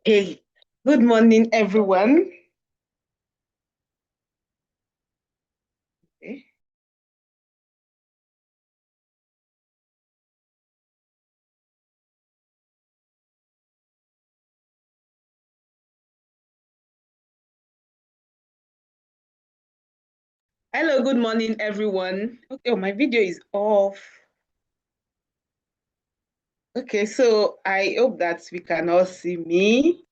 Hey, good morning, everyone. Okay. Hello, good morning, everyone. Okay, my video is off. Okay, so I hope that we can all see me.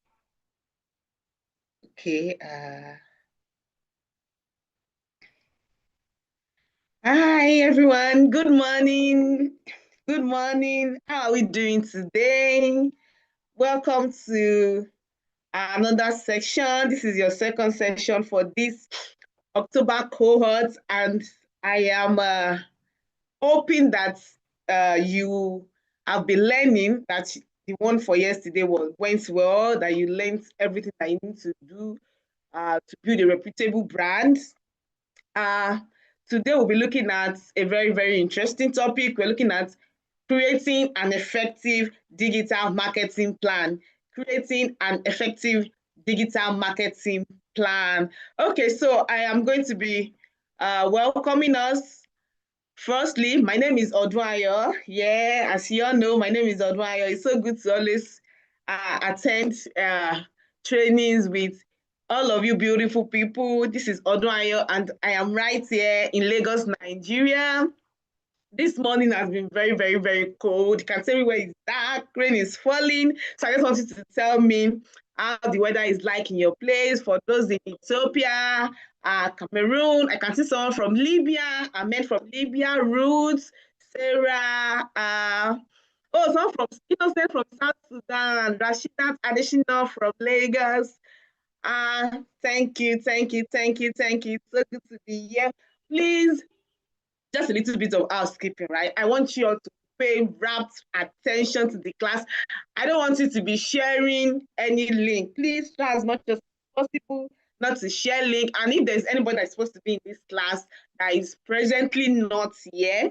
Okay. Hi, everyone. Good morning. Good morning. How are we doing today? Welcome to another section. This is your second session for this October cohort, and I am hoping that you have been learning that the one for yesterday went well, that you learned everything that you need to do to build a reputable brand. Uh, Today we'll be looking at a very, very interesting topic. We're looking at creating an effective digital marketing plan. Creating an effective digital marketing plan. Okay, so I am going to be welcoming us. Firstly, my name is Odwayo. Yeah, as you all know, my name is Odwayo. It's so good to always attend trainings with all of you beautiful people. This is Odwayo, and I am right here in Lagos, Nigeria. This morning has been very, very, very cold. You can tell me where it's dark, rain is falling. So I just want you to tell me how the weather is like in your place. For those in Ethiopia, Cameroon, I can see someone from Libya. I met from Libya, Roots, Sarah, someone from Innocent from South Sudan, Rashidat Adeshina from Lagos. Thank you, thank you, thank you, thank you. It's so good to be here. Please just a little bit of housekeeping, right? I want you all to pay rapt attention to the class. I don't want you to be sharing any link. Please try as much as possible not to share link. And if there's anybody that's supposed to be in this class that is presently not here,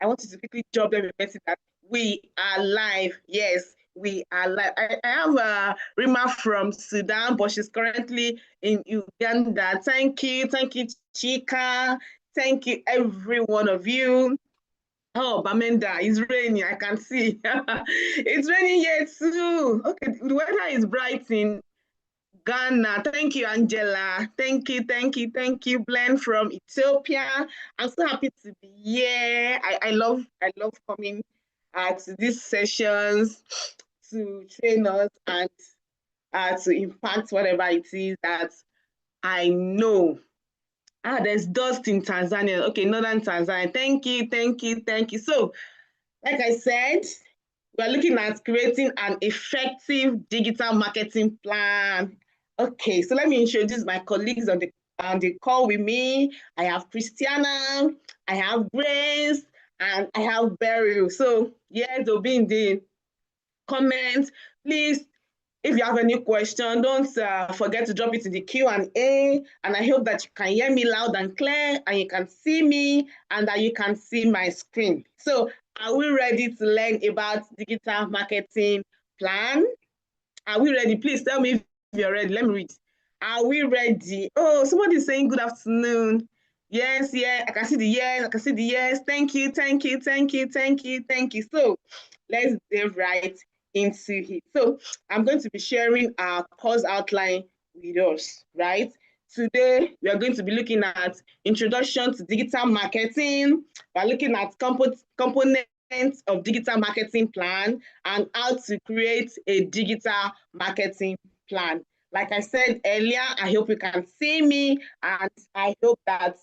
I want you to quickly drop them a message that we are live. Yes, we are live. I have Rima from Sudan, but she's currently in Uganda. Thank you, Chika. Thank you, every one of you. Oh, Bamenda, it's raining. I can see. It's raining here too. Okay, the weather is bright in Ghana. Thank you, Angela. Thank you, thank you, thank you, Glenn from Ethiopia. I'm so happy to be here. I love coming to these sessions to train us and to impact whatever it is that I know. There's dust in Tanzania. Okay, northern Tanzania. Thank you, thank you, thank you. So, like I said, we're looking at creating an effective digital marketing plan. Okay, so let me introduce my colleagues on the call with me. I have Christiana, I have Grace, and I have Beryl. So, yes, they'll be in the comments. Please, if you have any question, don't forget to drop it in the Q&A. And I hope that you can hear me loud and clear, and you can see me, and that you can see my screen. So are we ready to learn about digital marketing plan? Are we ready? Please tell me if you're ready. Let me read. Are we ready? Oh, somebody's saying good afternoon. Yes, yeah, I can see the yes, I can see the yes. Thank you, thank you, thank you, thank you, thank you. So let's dive right into it. So I'm going to be sharing our course outline with us, right? Today, we are going to be looking at introduction to digital marketing. We're looking at components of digital marketing plan and how to create a digital marketing plan. Like I said earlier, I hope you can see me and I hope that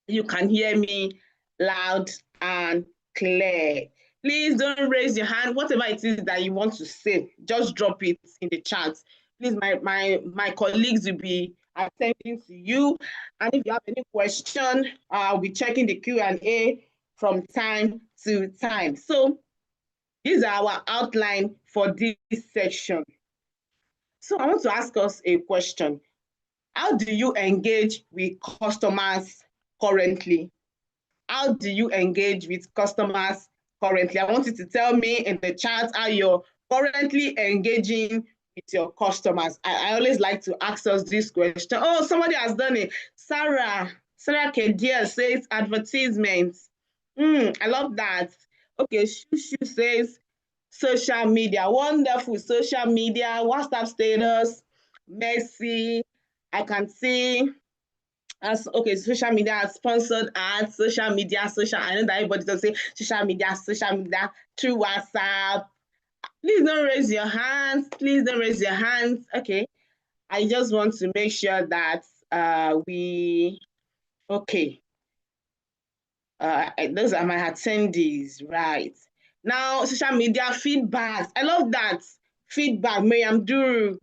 you can hear me loud and clear. Please don't raise your hand. Whatever it is that you want to say, just drop it in the chat. Please, my colleagues will be attending to you. And if you have any question, I'll be checking the Q&A from time to time. So these are our outline for this section. So I want to ask us a question. How do you engage with customers currently? How do you engage with customers currently? I want you to tell me in the chat how you're currently engaging with your customers? I always like to ask us this question. Oh, somebody has done it. Sarah Kedia says advertisements. I love that. Okay, Shushu says social media. Wonderful social media, WhatsApp status, Messi. I can see as okay, social media, sponsored ads, social media, social. I know that everybody does say social media through WhatsApp. Please don't raise your hands. Please don't raise your hands. Okay. I just want to make sure that okay. Those are my attendees, right? Now, social media feedbacks. I love that. Feedback, Miriam Duru.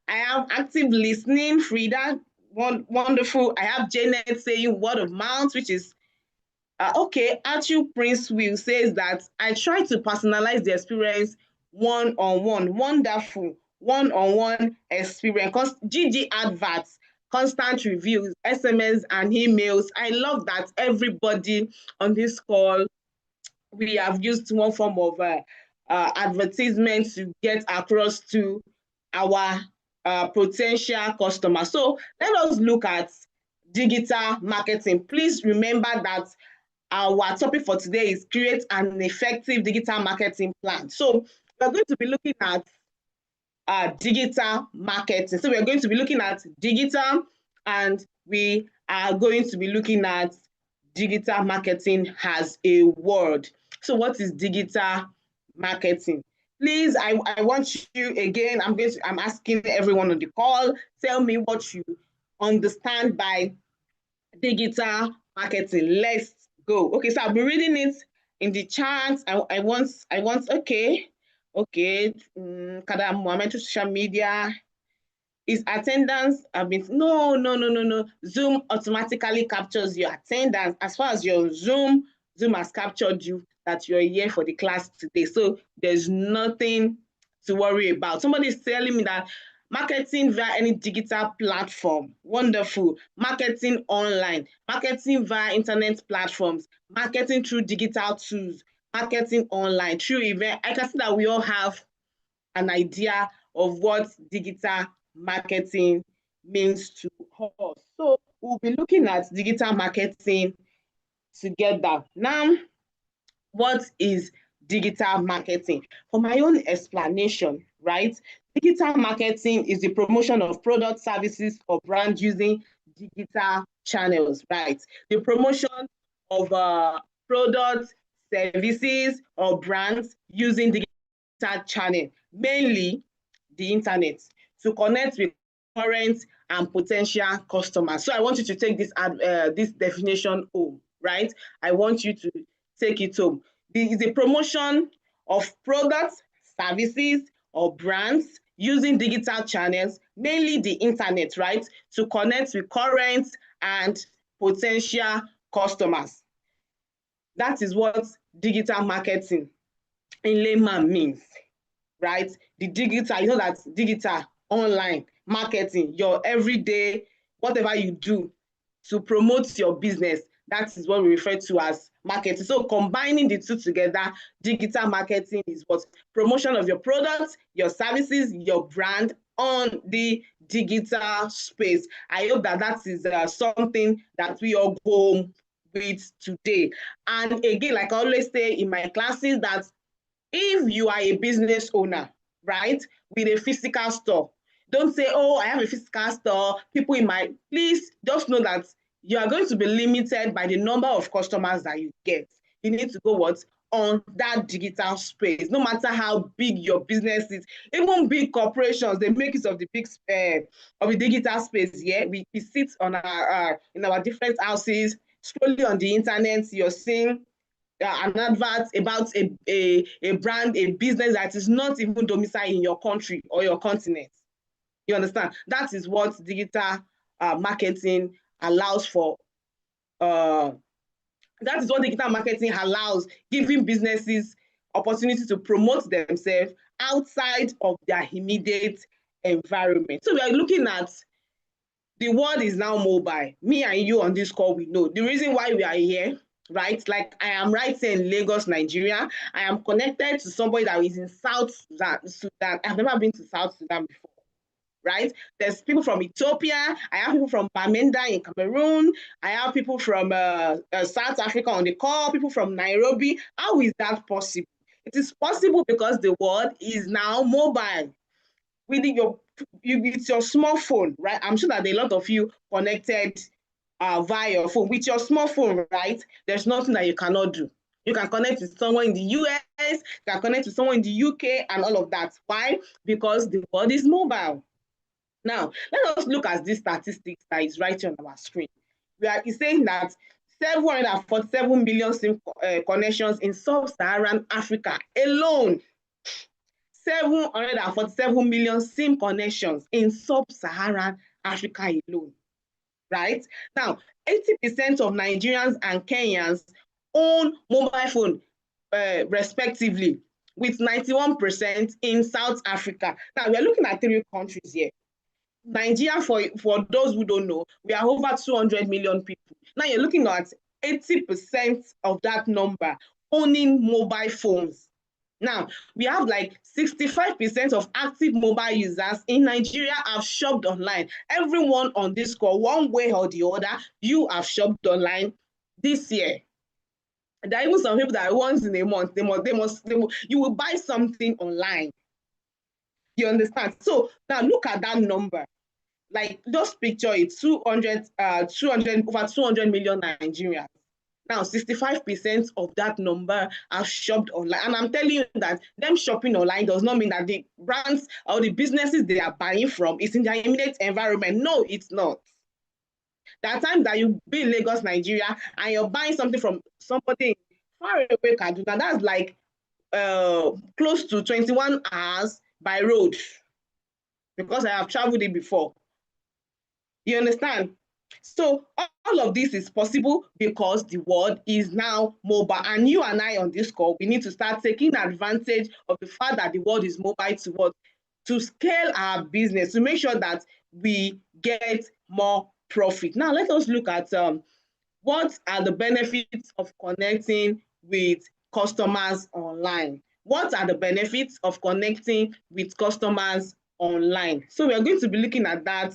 I have active listening, Frida. Wonderful. I have Janet saying word of mouth, which is okay. Archie Prince Will says that I try to personalize the experience one-on-one. Wonderful. One-on-one experience. GG adverts, constant reviews, SMS and emails. I love that everybody on this call, we have used one form of advertisement to get across to our potential customers. So let us look at digital marketing. Please remember that our topic for today is create an effective digital marketing plan. So we're going to be looking at digital marketing. So we're going to be looking at digital, and we are going to be looking at digital marketing as a word. So what is digital marketing? Please, I want you again, I'm asking everyone on the call, tell me what you understand by digital marketing. Let's go. Okay, so I'll be reading it in the chat. I want, okay. Kadam Mohammed to social media. Is attendance have been no. Zoom automatically captures your attendance. As far as your Zoom has captured you that you're here for the class today. So there's nothing to worry about. Somebody is telling me that marketing via any digital platform. Wonderful. Marketing online, marketing via internet platforms, marketing through digital tools, marketing online, through event. I can see that we all have an idea of what digital marketing means to us. So we'll be looking at digital marketing together. Now, what is digital marketing? For my own explanation, right? Digital marketing is the promotion of products, services, or brand using digital channels, right? The promotion of products, services, or brands using digital channel, mainly the internet, to connect with current and potential customers. So I want you to take this definition home, right? I want you to take it home. This is a promotion of products, services, or brands using digital channels, mainly the internet, right, to connect with current and potential customers. That is what digital marketing in layman means, right? The digital, you know that digital, online marketing, your everyday, whatever you do to promote your business, that is what we refer to as marketing. So combining the two together, digital marketing is what? Promotion of your products, your services, your brand on the digital space. I hope that that is something that we all go with today. And again, like I always say in my classes, that if you are a business owner, right, with a physical store, don't say, oh, I have a physical store, people in my, please just know that you are going to be limited by the number of customers that you get. You need to go what? On that digital space, no matter how big your business is. Even big corporations, they make use of the big of the digital space. Yeah, we sit on our in our different houses, scrolling on the internet, you're seeing an advert about a brand, a business that is not even domiciled in your country or your continent. You understand? That is what digital marketing allows for. That is what digital marketing allows, giving businesses opportunity to promote themselves outside of their immediate environment. So we are looking at the world is now mobile. Me and you on this call, we know the reason why we are here right? Like I am right here in Lagos, Nigeria. I am connected to somebody that is in South Sudan. I've never been to South Sudan before, right? There's people from Ethiopia. I have people from Bamenda in Cameroon. I have people from South Africa on the call, people from Nairobi. How is that possible? It is possible because the world is now mobile. With with your smartphone, right? I'm sure that there are a lot of you connected via your phone. With your smartphone, right? There's nothing that you cannot do. You can connect with someone in the US, you can connect with someone in the UK, and all of that. Why? Because the world is mobile. Now, let us look at this statistics that is right on our screen. It's saying that 747 million SIM connections in sub-Saharan Africa alone. 747 million SIM connections in sub-Saharan Africa alone, right? Now, 80% of Nigerians and Kenyans own mobile phone respectively, with 91% in South Africa. Now, we're looking at 3 countries here. Nigeria, for those who don't know, we are over 200 million people. Now you're looking at 80% of that number owning mobile phones. Now, we have like 65% of active mobile users in Nigeria have shopped online. Everyone on this call, one way or the other, you have shopped online this year. There are even some people that once in a month, you will buy something online. You understand? So now look at that number. Like just picture it, 200 over 200 million Nigerians. Now 65% of that number are shopped online, and I'm telling you that them shopping online does not mean that the brands or the businesses they are buying from is in their immediate environment. No, it's not. There are times that you be in Lagos, Nigeria, and you're buying something from somebody far away, Kaduna. That's like close to 21 hours by road, because I have traveled it before. You understand? So all of this is possible because the world is now mobile. And you and I on this call, we need to start taking advantage of the fact that the world is mobile to scale our business, to make sure that we get more profit. Now, let us look at what are the benefits of connecting with customers online. What are the benefits of connecting with customers online? So we're going to be looking at that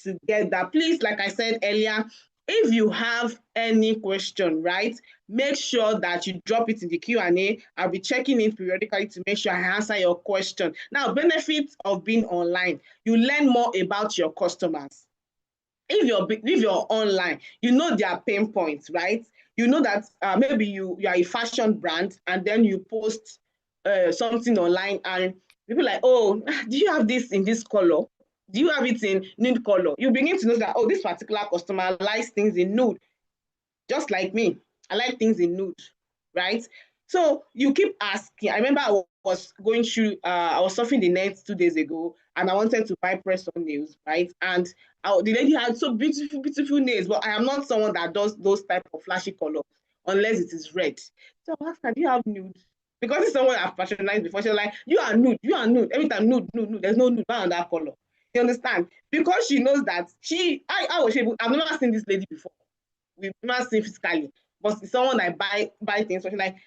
together. Please, like I said earlier, if you have any question, right, make sure that you drop it in the Q&A. I'll be checking it periodically to make sure I answer your question. Now, benefits of being online. You learn more about your customers. If you're online, you know their pain points, right? You know that maybe you are a fashion brand and then you post something online and people like, oh, do you have this in this color? Do you have it in nude color? You begin to know that, oh, this particular customer likes things in nude, just like me. I like things in nude, right? So you keep asking. I remember I was going through, I was surfing the net 2 days ago, and I wanted to buy press-on nails, right? And the lady had so beautiful, beautiful nails, but I am not someone that does those type of flashy colors unless it is red. So I asked her, do you have nude? Because it's someone I've patronized before. She was like, you are nude, you are nude. Every time nude, nude, nude. There's no nude, not on that color. You understand? Because she knows that I was able, I've never seen this lady before. We've never seen physically, but it's someone I buy things. So she's like,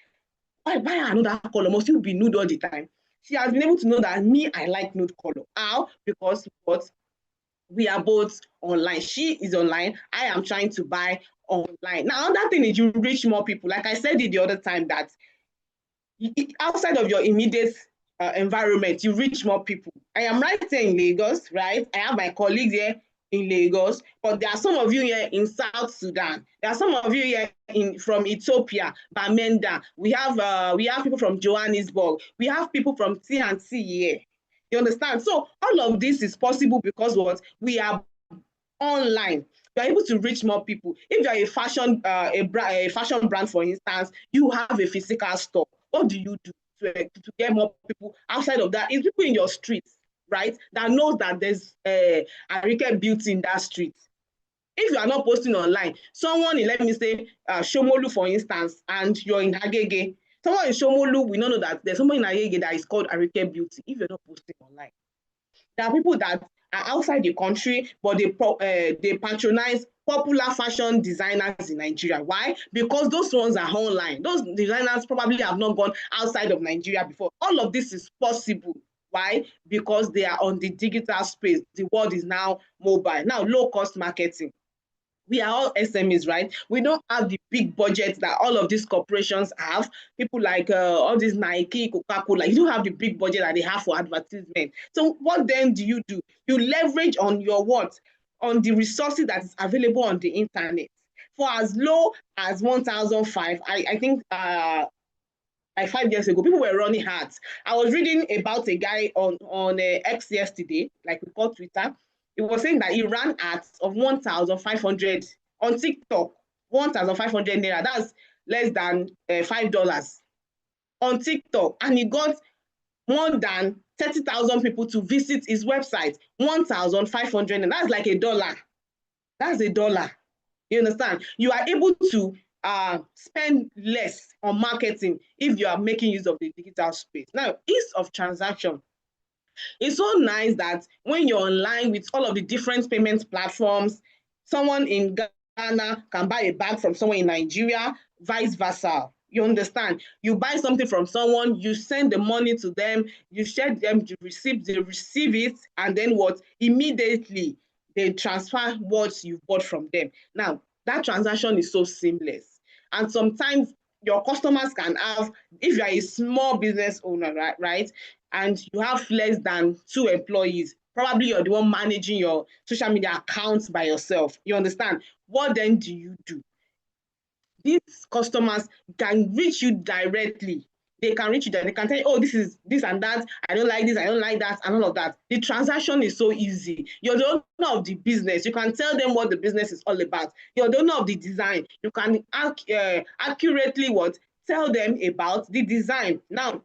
why buy another color? Must you be nude all the time? She has been able to know that me, I like nude color. How? Because what? We are both online. She is online. I am trying to buy online. Now, another thing is you reach more people. Like I said it the other time, that outside of your immediate environment, you reach more people. I am right here in Lagos, right? I have my colleagues here in Lagos, but there are some of you here in South Sudan. There are some of you here from Ethiopia, Bamenda. We have people from Johannesburg. We have people from T&T here. You understand? So all of this is possible because what? We are online. You are able to reach more people. If you are a fashion brand, for instance, you have a physical store. What do you do to get more people outside of that? It's people in your streets, right? That knows that there's Arike beauty in that street. If you are not posting online, someone in, let me say, Shomolu, for instance, and you're in Agege, someone in Shomolu will not know that there's someone in Agege that is called Arike beauty if you're not posting online. There are people that are outside the country, but they patronize popular fashion designers in Nigeria. Why? Because those ones are online. Those designers probably have not gone outside of Nigeria before. All of this is possible. Why? Because they are on the digital space. The world is now mobile. Now, low cost marketing. We are all SMEs, right? We don't have the big budget that all of these corporations have. People like all these Nike, Coca-Cola, you don't have the big budget that they have for advertisement. So what then do? You leverage on your what? On the resources that is available on the internet. For as low as 1,005, I think like 5 years ago, people were running ads. I was reading about a guy on X yesterday, like we call Twitter. He was saying that he ran ads of 1,500 on TikTok, 1,500 naira. That's less than $5 on TikTok, and he got more than 30,000 people to visit his website. 1,500, and that's like $1. That's $1. You understand? You are able to spend less on marketing if you are making use of the digital space. Now, ease of transaction. It's so nice that when you're online with all of the different payment platforms, someone in Ghana can buy a bag from someone in Nigeria, vice versa. You understand? You buy something from someone, you send the money to them, you share them, they receive it, and then what? Immediately they transfer what you bought from them. Now, that transaction is so seamless. And sometimes your customers can have, if you are a small business owner, right, and you have less than 2 employees, probably you're the one managing your social media accounts by yourself. You understand? What then do you do? These customers can reach you directly. They can reach you there. They can tell you, oh, this is this and that. I don't like this. I don't like that, and all of that. The transaction is so easy. You're the owner of the business. You can tell them what the business is all about. You're the owner of the design. You can accurately what tell them about the design. Now,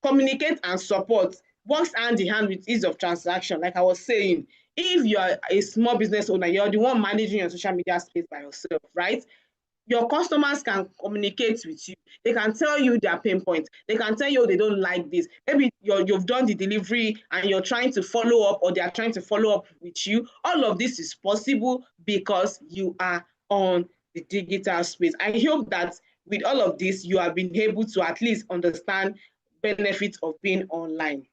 communicate and support works hand in hand with ease of transaction. Like I was saying, if you're a small business owner, you're the one managing your social media space by yourself, right? Your customers can communicate with you. They can tell you their pain points. They can tell you they don't like this. Maybe you've done the delivery and you're trying to follow up, or they are trying to follow up with you. All of this is possible because you are on the digital space. I hope that with all of this, you have been able to at least understand benefits of being online.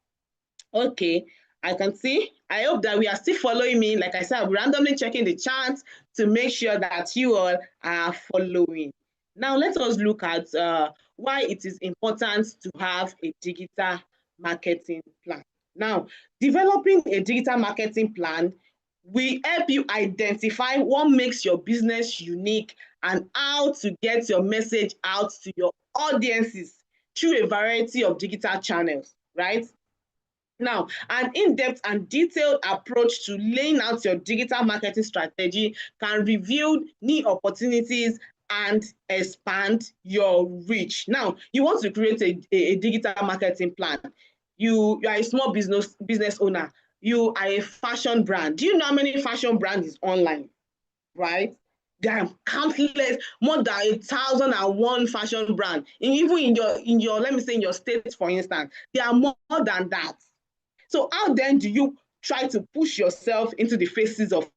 Okay, I can see. I hope that we are still following me. Like I said, I'm randomly checking the charts to make sure that you all are following. Now, let us look at why it is important to have a digital marketing plan. Now, developing a digital marketing plan will help you identify what makes your business unique and how to get your message out to your audiences through a variety of digital channels, right? Now, an in-depth and detailed approach to laying out your digital marketing strategy can reveal new opportunities and expand your reach. Now, you want to create a digital marketing plan. You are a small business owner. You are a fashion brand. Do you know how many fashion brands is online, right? There are countless, more than 1,001 fashion brand. And even in your, let me say in your state, for instance, there are more than that. So how then do you try to push yourself into the faces of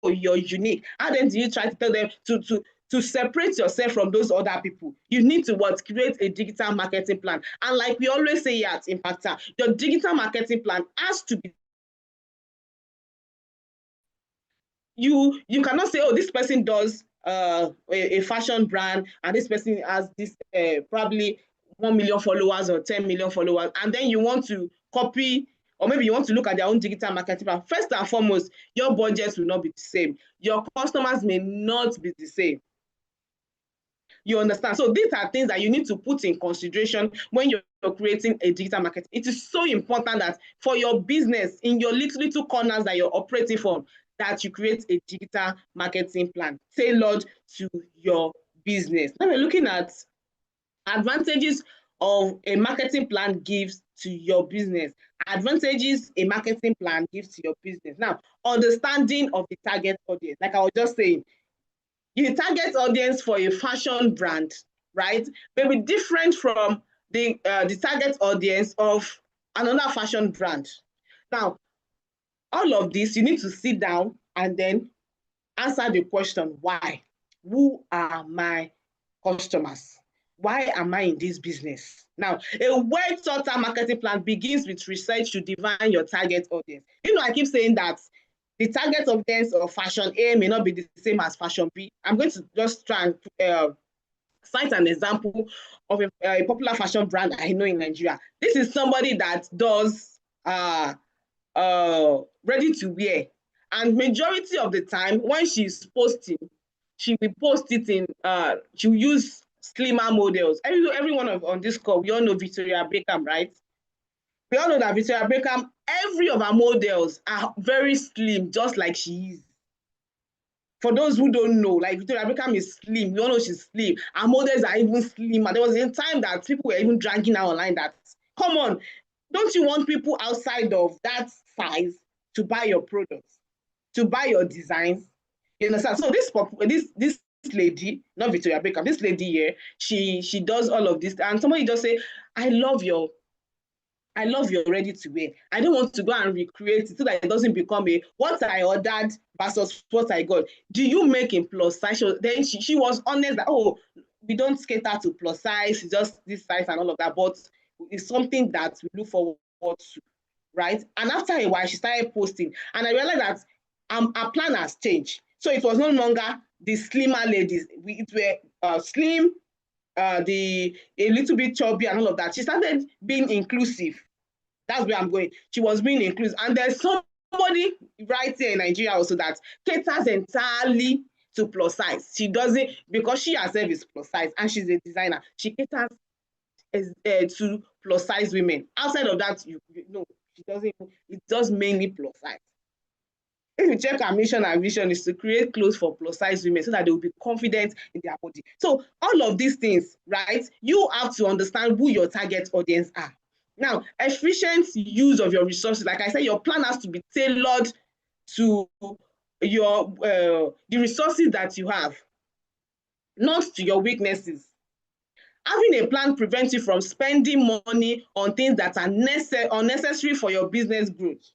you're unique? How then do you try to tell them to separate yourself from those other people? You need to what? Create a digital marketing plan. And like we always say here at Impacta, your digital marketing plan has to be. You cannot say, oh, this person does a fashion brand and this person has this probably 1 million followers or 10 million followers, and then you want to copy, or maybe you want to look at their own digital marketing plan. First and foremost, your budgets will not be the same. Your customers may not be the same. You understand? So these are things that you need to put in consideration when you're creating a digital market. It is so important that for your business, in your little corners that you're operating from, that you create a digital marketing plan tailored to your business. Now we're looking at advantages of a marketing plan gives to your business. Advantages a marketing plan gives to your business. Now, understanding of the target audience. Like I was just saying, your target audience for a fashion brand, right, may be different from the target audience of another fashion brand. Now, all of this, you need to sit down and then answer the question, why? Who are my customers? Why am I in this business? Now, a well thought out marketing plan begins with research to define your target audience. I keep saying that the target audience of fashion A may not be the same as fashion B. I'm going to just try and cite an example of a popular fashion brand I know in Nigeria. This is somebody that does ready to wear, and majority of the time when she's posting, she will post it in she will use slimmer models. Everyone on this call, we all know Victoria Beckham, right? We all know that Victoria Beckham, every of her models are very slim, just like she is. For those who don't know, like Victoria Beckham is slim. We all know she's slim. Her models are even slimmer. There was a time that people were even dragging her online that, come on, don't you want people outside of that size to buy your products, to buy your designs? You understand? So this lady, not Victoria Beckham, this lady here, she does all of this, and somebody just say, I love your ready to wear. I don't want to go and recreate it so that it doesn't become a what I ordered versus what I got. Do you make in plus size? Then she was honest that, oh, we don't cater to plus size, it's just this size and all of that, but it's something that we look forward to, right? And after a while, she started posting, and I realized that our plan has changed. So it was no longer the slimmer ladies. It were slim, a little bit chubby and all of that. She started being inclusive. That's where I'm going. She was being inclusive. And there's somebody right here in Nigeria also that caters entirely to plus size. She doesn't, because she herself is plus size and she's a designer, she caters to plus size women. Outside of that, no, she doesn't. It does mainly plus size. If you check our mission and vision is to create clothes for plus size women so that they will be confident in their body. So all of these things, right? You have to understand who your target audience are. Now, efficient use of your resources. Like I said, your plan has to be tailored to your the resources that you have, not to your weaknesses. Having a plan prevents you from spending money on things that are unnecessary for your business growth.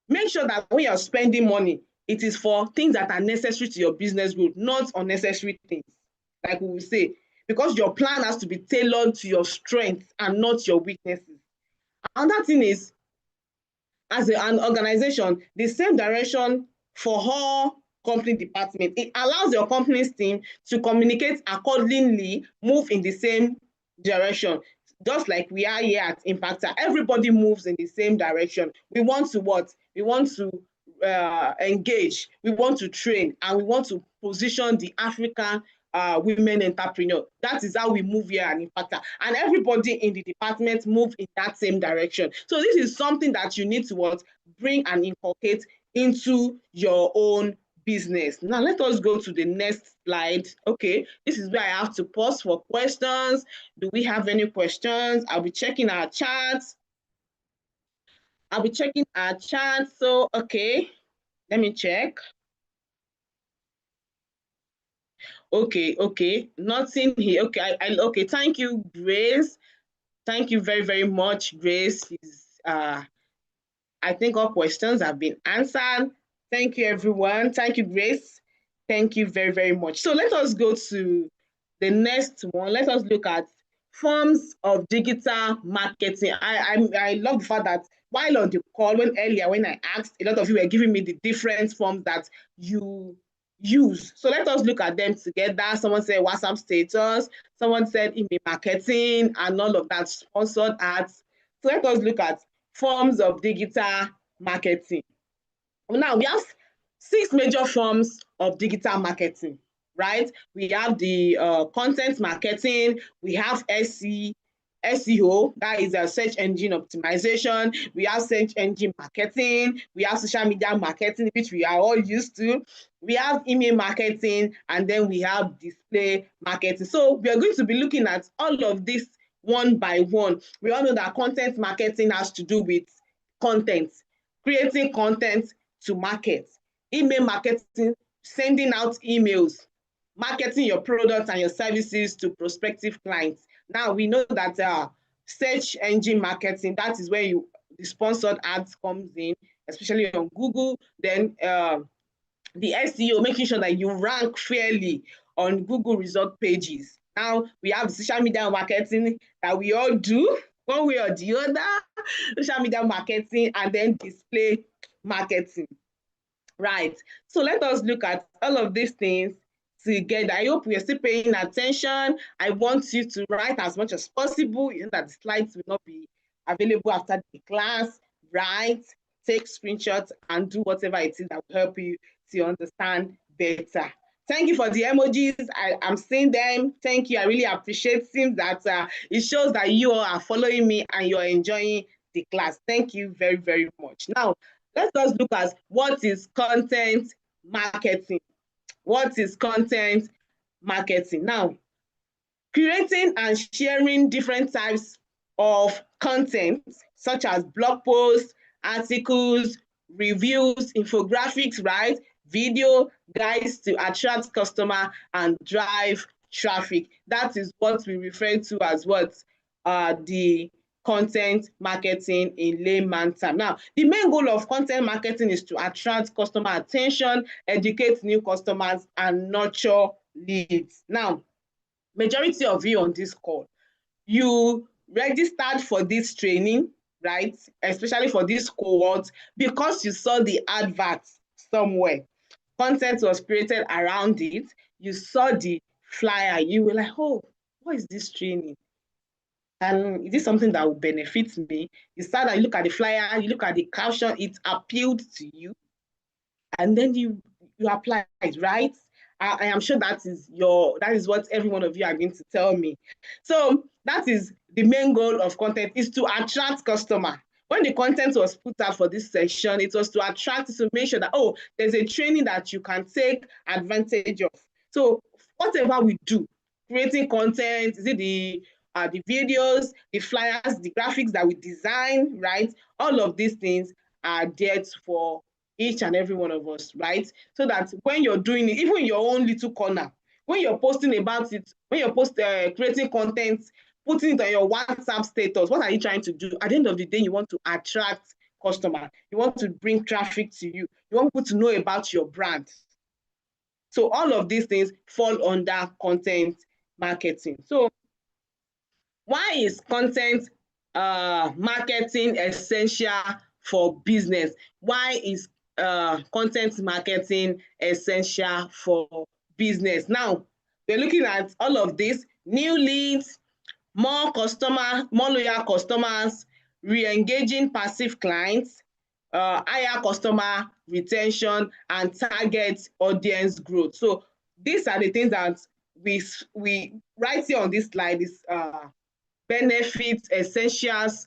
Make sure that when you're spending money, it is for things that are necessary to your business growth, not unnecessary things, like we will say, because your plan has to be tailored to your strengths and not your weaknesses. Another thing is, as an organization, the same direction for all company departments. It allows your company's team to communicate accordingly, move in the same direction. Just like we are here at Impacta, everybody moves in the same direction. We want to what? We want to engage, we want to train, and we want to position the African women entrepreneur. That is how we move here at Impacta. And everybody in the department move in that same direction. So this is something that you need to what? Bring and inculcate into your own business. Now let us go to the next slide. Okay, this is where I have to pause for questions. Do we have any questions? I'll be checking our chat. So okay, let me check. Okay, nothing here. Okay, okay, thank you, Grace. Thank you very, very much, Grace. I think all questions have been answered. Thank you, everyone. Thank you, Grace. Thank you very, very much. So let us go to the next one. Let us look at forms of digital marketing. I love the fact that while on the call, when I asked, a lot of you were giving me the different forms that you use. So let us look at them together. Someone said WhatsApp status, someone said email marketing, and all of that, sponsored ads. So let us look at forms of digital marketing. Now we have 6 major forms of digital marketing, right? We have the content marketing, we have SEO, that is a search engine optimization. We have search engine marketing. We have social media marketing, which we are all used to. We have email marketing, and then we have display marketing. So we are going to be looking at all of this one by one. We all know that content marketing has to do with content, creating content to market. Email marketing, sending out emails, marketing your products and your services to prospective clients. Now we know that search engine marketing, that is where the sponsored ads comes in, especially on Google. Then the SEO, making sure that you rank fairly on Google result pages. Now we have social media marketing that we all do one way or the other, social media marketing, and then display marketing. Right. So let us look at all of these things together. I hope we are still paying attention. I want you to write as much as possible. You know that the slides will not be available after the class. Write, take screenshots, and do whatever it is that will help you to understand better. Thank you for the emojis. I'm seeing them. Thank you. I really appreciate it. That it shows that you all are following me and you're enjoying the class. Thank you very, very much. Now, let us look at what is content marketing. What is content marketing? Now, creating and sharing different types of content, such as blog posts, articles, reviews, infographics, right? Video guides to attract customer and drive traffic. That is what we refer to as what the content marketing in layman term. Now, the main goal of content marketing is to attract customer attention, educate new customers, and nurture leads. Now, majority of you on this call, you registered for this training, right? Especially for this cohort, because you saw the advert somewhere. Content was created around it. You saw the flyer. You were like, oh, what is this training? And is this something that will benefit me? You start and look at the flyer, you look at the caption, it appealed to you, and then you apply it, right? I am sure that is what every one of you are going to tell me. So that is the main goal of content, is to attract customer. When the content was put out for this session, it was to attract, to make sure that, oh, there's a training that you can take advantage of. So whatever we do, creating content, is it the videos, the flyers, the graphics that we design, right? All of these things are there for each and every one of us, right? So that when you're doing it, even in your own little corner, when you're posting about it, when you're creating content, putting it on your WhatsApp status, what are you trying to do? At the end of the day, you want to attract customer. You want to bring traffic to you. You want people to know about your brand. So all of these things fall under content marketing. So why is content marketing essential for business? Why is content marketing essential for business? Now, we're looking at all of this: new leads, more loyal customers, re-engaging passive clients, higher customer retention, and target audience growth. So these are the things that we right here on this slide is benefits, essentials,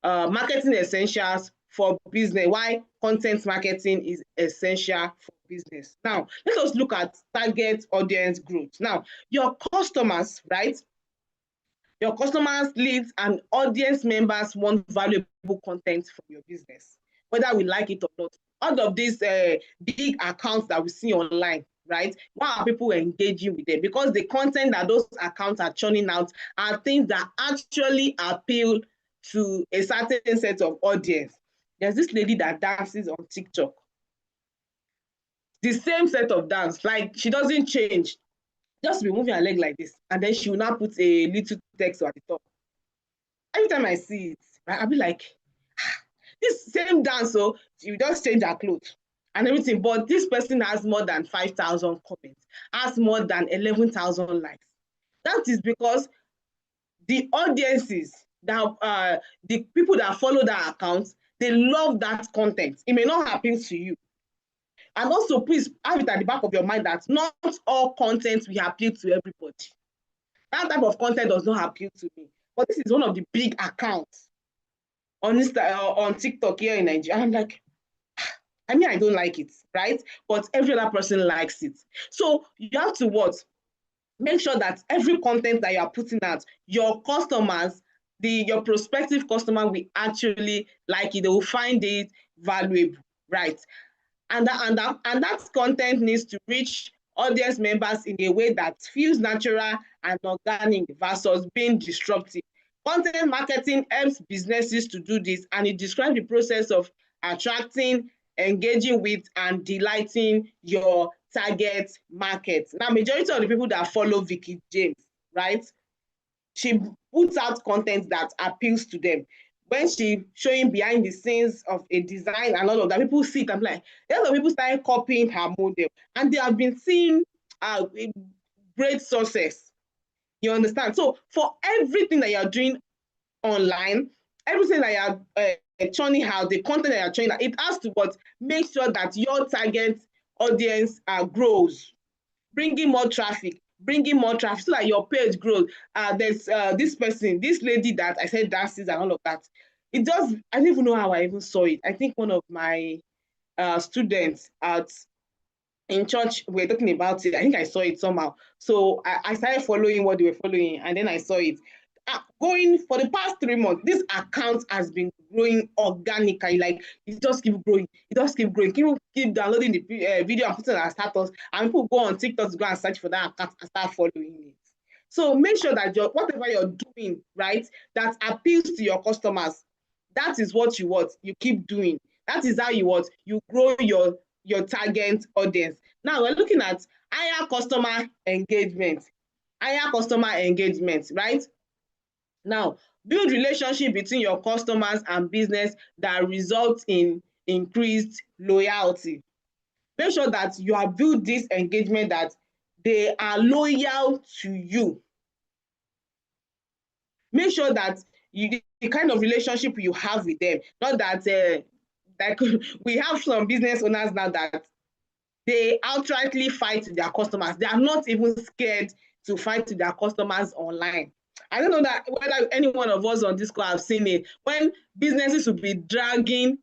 marketing essentials for business. Why content marketing is essential for business. Now, let us look at target audience growth. Now, your customers, right? Your customers, leads, and audience members want valuable content from your business, whether we like it or not. All of these big accounts that we see online, right? Why are people engaging with them? Because the content that those accounts are churning out are things that actually appeal to a certain set of audience. There's this lady that dances on TikTok. The same set of dance, like she doesn't change. Just be moving her leg like this, and then she will now put a little text at the top. Every time I see it, I'll be like, this same dance, so she will just change her clothes and everything. But this person has more than 5,000 comments, has more than 11,000 likes. That is because the audiences, that the people that follow that account, they love that content. It may not appeal to you. And also, please have it at the back of your mind that not all content will appeal to everybody. That type of content does not appeal to me. But this is one of the big accounts on TikTok here in Nigeria. I'm like, I mean, I don't like it, right? But every other person likes it. So you have to what? Make sure that every content that you are putting out, your customers, your prospective customer will actually like it. They will find it valuable, right? And that content needs to reach audience members in a way that feels natural and organic versus being disruptive. Content marketing helps businesses to do this, and it describes the process of attracting, engaging with, and delighting your target market. Now, majority of the people that follow Vicky James, right? She puts out content that appeals to them. When she showing behind the scenes of a design and all of that, people see it and like, a lot of people started copying her model, and they have been seeing great success. You understand? So for everything that you're doing online, everything that you're churning out, the content that you're churning out, it has to what make sure that your target audience grows, bringing more traffic, so that your page grows. There's this person, this lady that I said dances and all of that. It does. I don't even know how I even saw it. I think one of my students at in church were talking about it. I think I saw it somehow. So I started following what they were following, and then I saw it. Going for the past 3 months, this account has been growing organically. Like it just keep growing, it just keep growing. People keep downloading the video and putting it as status, and people go on TikTok to go and search for that account and start following it. So make sure that whatever you're doing, right, that appeals to your customers, that is what you keep doing. That is how you grow your target audience. Now we're looking at higher customer engagement. Right? Now, build relationship between your customers and business that results in increased loyalty. Make sure that you have built this engagement, that they are loyal to you. Make sure that the kind of relationship you have with them, not that like we have some business owners now that they outrightly fight their customers. They are not even scared to fight to their customers online. I don't know that whether any one of us on this call have seen it. When businesses will be dragging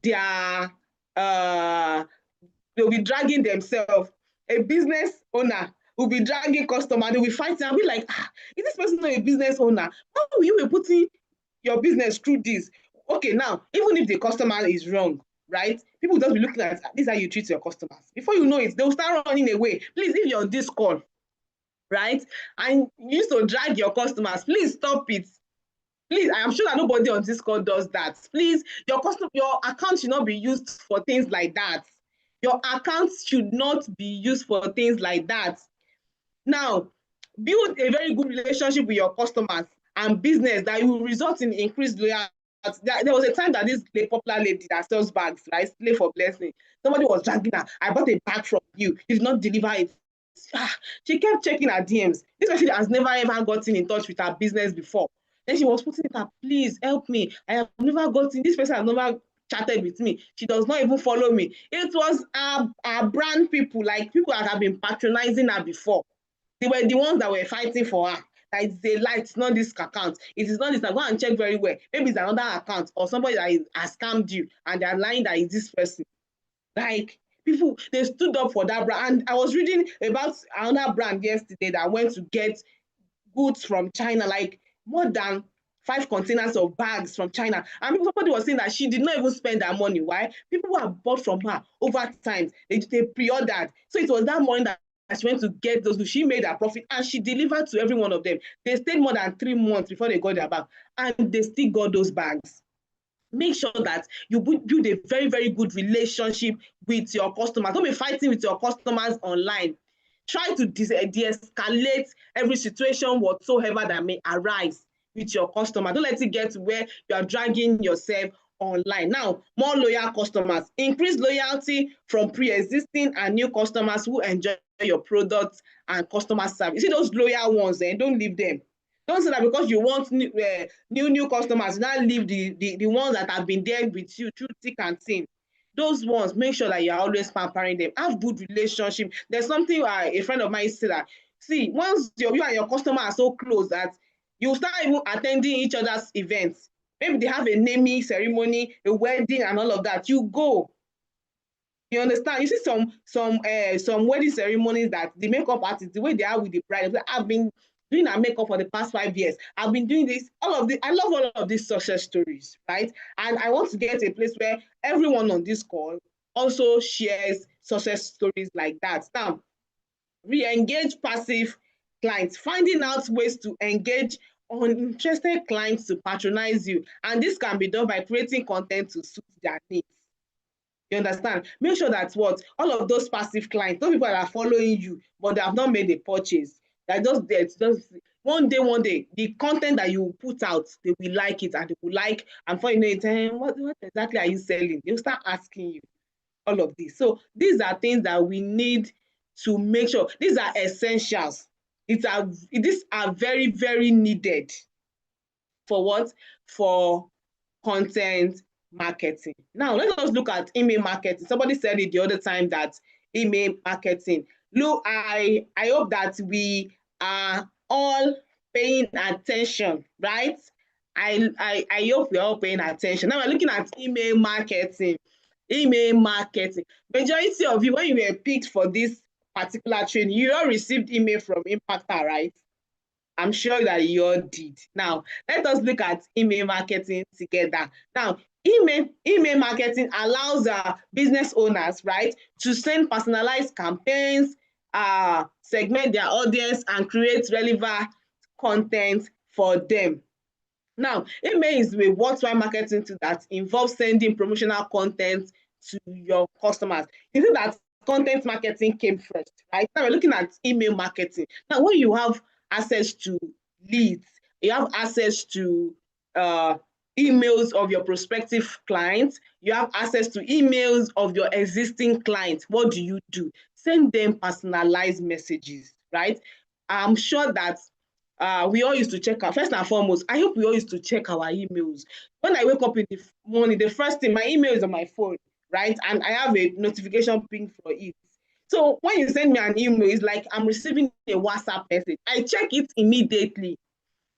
their they'll be dragging themselves. A business owner will be dragging customer, they'll be fighting. I'll be like, is this person not a business owner? How will you be putting your business through this? Okay, now, even if the customer is wrong, right? People just be looking at this is how you treat your customers. Before you know it, they'll start running away. Please, if you're on this call, right, and you used to drag your customers, please stop it. Please, I am sure that nobody on this call does that. Please, your account should not be used for things like that. Your account should not be used for things like that. Now, build a very good relationship with your customers and business that will result in increased loyalty. There was a time that this popular lady that sells bags, right, slave for blessing, somebody was dragging her. I bought a bag from you. You did not deliver it. She kept checking her DMs. This person has never ever gotten in touch with her business before. Then she was putting it up, please help me. I have never gotten, this person has never chatted with me. She does not even follow me. It was our brand people, like people that have been patronizing her before. They were the ones that were fighting for her. That it's a lie, it's not this account. It is not this. Go and check very well. Maybe it's another account or somebody that has scammed you and they're lying that it's this person. Like people, they stood up for that brand. And I was reading about another brand yesterday that went to get goods from China, like more than 5 containers of bags from China. And somebody was saying that she did not even spend that money. Why? People who have bought from her over time, they pre-ordered. So it was that money that she went to get those goods. She made her profit and she delivered to every one of them. They stayed more than 3 months before they got their bag, and they still got those bags. Make sure that you build a very, very good relationship with your customers. Don't be fighting with your customers online. Try to de-escalate every situation whatsoever that may arise with your customer. Don't let it get to where you are dragging yourself online. Now, more loyal customers. Increase loyalty from pre-existing and new customers who enjoy your products and customer service. You see those loyal ones, don't leave them. Don't say that because you want new customers, now leave the ones that have been there with you through thick and thin. Those ones, make sure that you're always pampering them. Have good relationship. There's something a friend of mine said that, see, once you and your customer are so close that you start even attending each other's events. Maybe they have a naming ceremony, a wedding and all of that. You go. You understand? You see some wedding ceremonies that the makeup artists, the way they are with the bride, I've been doing her makeup for the past 5 years. I've been doing this, all of this. I love all of these success stories, right? And I want to get a place where everyone on this call also shares success stories like that. Now, re-engage passive clients, finding out ways to engage uninterested clients to patronize you. And this can be done by creating content to suit their needs. You understand? Make sure that what all of those passive clients, those people that are following you, but they have not made a purchase, that just there, just one day, the content that you put out, they will like it and they will like, and for you know it, what exactly are you selling? They'll start asking you all of this. So these are things that we need to make sure. These are essentials. These are very, very needed for what? For content marketing. Now, let us look at email marketing. Somebody said it the other time that email marketing. Look, I hope that we are all paying attention, right? I hope we're all paying attention. Now we're looking at email marketing. Email marketing. Majority of you, when you were picked for this particular training, you all received email from Impactor, right? I'm sure that you all did. Now, let us look at email marketing together. Now, email marketing allows business owners, right, to send personalized campaigns, segment their audience, and create relevant content for them. Now, email is a worthwhile marketing tool that involves sending promotional content to your customers. You see that content marketing came first, right? Now we're looking at email marketing. Now, when you have access to leads, you have access to emails of your prospective clients, you have access to emails of your existing clients. What do? Send them personalized messages, right? I'm sure that we all used to check our, first and foremost, I hope we all used to check our emails. When I wake up in the morning, the first thing, my email is on my phone, right? And I have a notification ping for it. So when you send me an email, it's like I'm receiving a WhatsApp message. I check it immediately.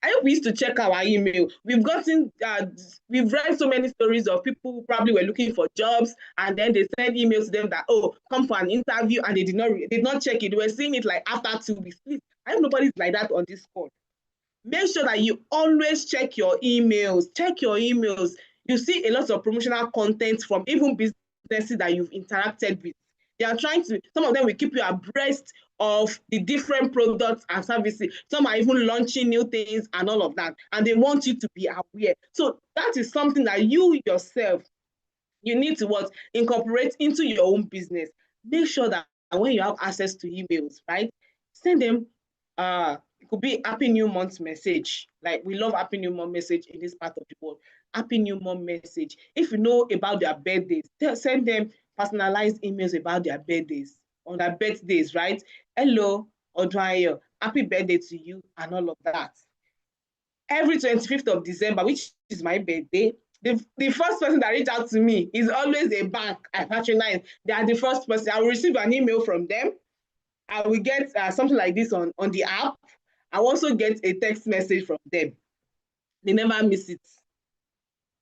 I hope we used to check our email. We've read so many stories of people who probably were looking for jobs, and then they send emails to them that, oh, come for an interview, and they did not check it. They were seeing it like after 2 weeks. Please, I hope nobody's like that on this call. Make sure that you always check your emails. Check your emails. You see a lot of promotional content from even businesses that you've interacted with. They are trying to, some of them will keep you abreast of the different products and services. Some are even launching new things and all of that. And they want you to be aware. So that is something that you yourself, you need to what? Incorporate into your own business. Make sure that when you have access to emails, right? Send them, it could be Happy New Month message. Like, we love Happy New Month message in this part of the world. Happy New Month message. If you know about their birthdays, send them personalized emails about their birthdays, on their birthdays, right? Hello, Odwayo, happy birthday to you, and all of that. Every 25th of December, which is my birthday, the first person that reach out to me is always a bank I patronize. They are the first person. I will receive an email from them. I will get something like this on the app. I also get a text message from them. They never miss it.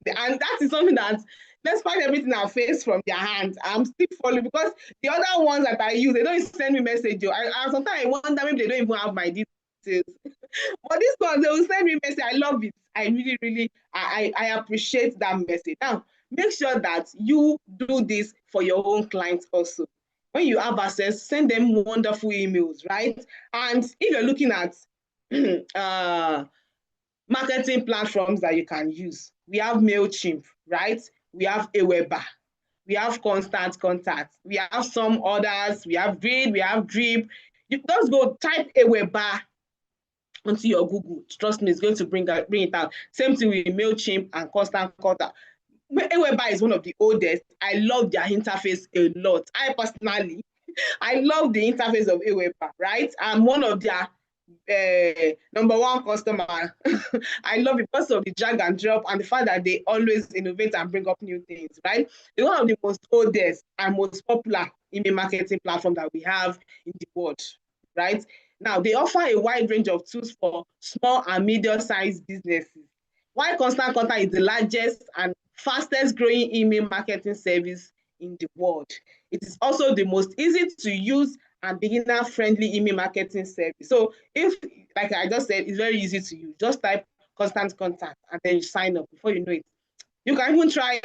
And that is something that, despite everything I face from their hands, I'm still following, because the other ones that I use, they don't send me message. I sometimes I wonder maybe they don't even have my details. But this one, they will send me message. I love it. I really, really, I appreciate that message. Now, make sure that you do this for your own clients also. When you have access, send them wonderful emails, right? And if you're looking at marketing platforms that you can use, we have MailChimp, right? We have Aweber, we have Constant Contact, we have some others, we have Grid, we have Drip. You just go type Aweber onto your Google. Trust me, it's going to bring it out. Same thing with MailChimp and Constant Contact. Aweber is one of the oldest. I love their interface a lot. I personally, I love the interface of Aweber, right? I'm one of their number one customer. I love it because of the drag and drop and the fact that they always innovate and bring up new things, right? They're one of the most oldest and most popular email marketing platform that we have in the world, right? Now, they offer a wide range of tools for small and medium-sized businesses. While Constant Contact is the largest and fastest growing email marketing service in the world, it is also the most easy to use and beginner-friendly email marketing service. So if, like I just said, it's very easy to use. Just type Constant Contact and then you sign up. Before you know it, you can even try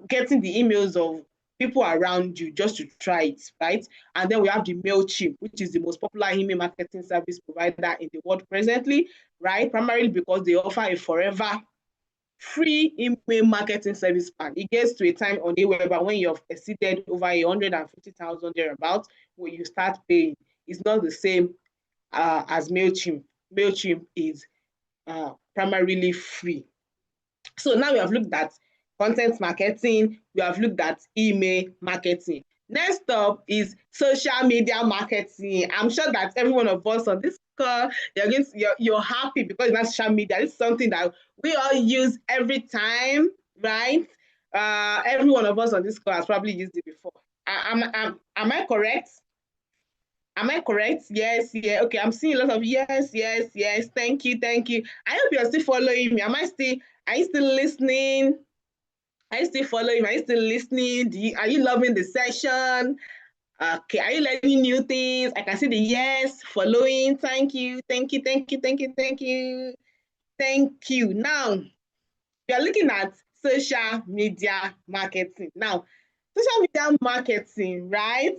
getting the emails of people around you just to try it, right? And then we have the MailChimp, which is the most popular email marketing service provider in the world presently, right? Primarily because they offer a forever free email marketing service plan. It gets to a time on Aweber when you have exceeded over 150,000 thereabouts, when you start paying. It's not the same as MailChimp. MailChimp is primarily free. So now we have looked at content marketing, we have looked at email marketing. Next up is social media marketing. I'm sure that every one of us on this call, you're happy because it's not social media. It's something that we all use every time, right? Every one of us on this call has probably used it before. Am I correct? Am I correct? Yes, yeah. Okay, I'm seeing a lot of yes, yes, yes. Thank you, thank you. I hope you're still following me. Are you still listening? Are you still following me? Are you still listening? Are you loving the session? Okay, are you learning new things? I can see the yes, following. Thank you, thank you, thank you, thank you, thank you. Thank you. Now, we are looking at social media marketing. Now, social media marketing, right?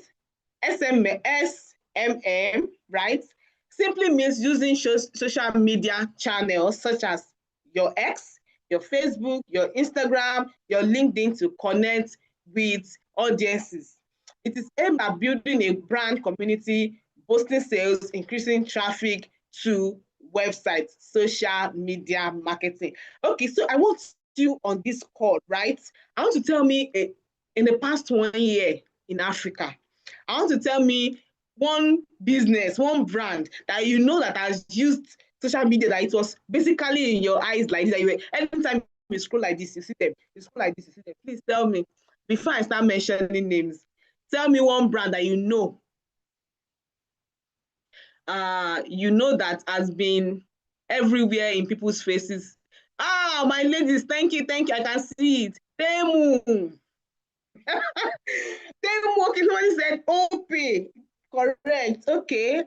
SMM, right? Simply means using social media channels such as your X, your Facebook, your Instagram, your LinkedIn to connect with audiences. It is aimed at building a brand community, boosting sales, increasing traffic to websites, social media marketing. Okay, so I want you on this call, right? I want to tell me in the past 1 year in Africa, I want to tell me one business, one brand that you know that has used social media, that it was basically in your eyes like this, that you were, anytime you scroll like this, you see them, you scroll like this, you see them. Please tell me, before I start mentioning names, tell me one brand that you know that has been everywhere in people's faces. Ah, my ladies, thank you, I can see it. Temu. Temu, okay, somebody said OP. Correct. Okay.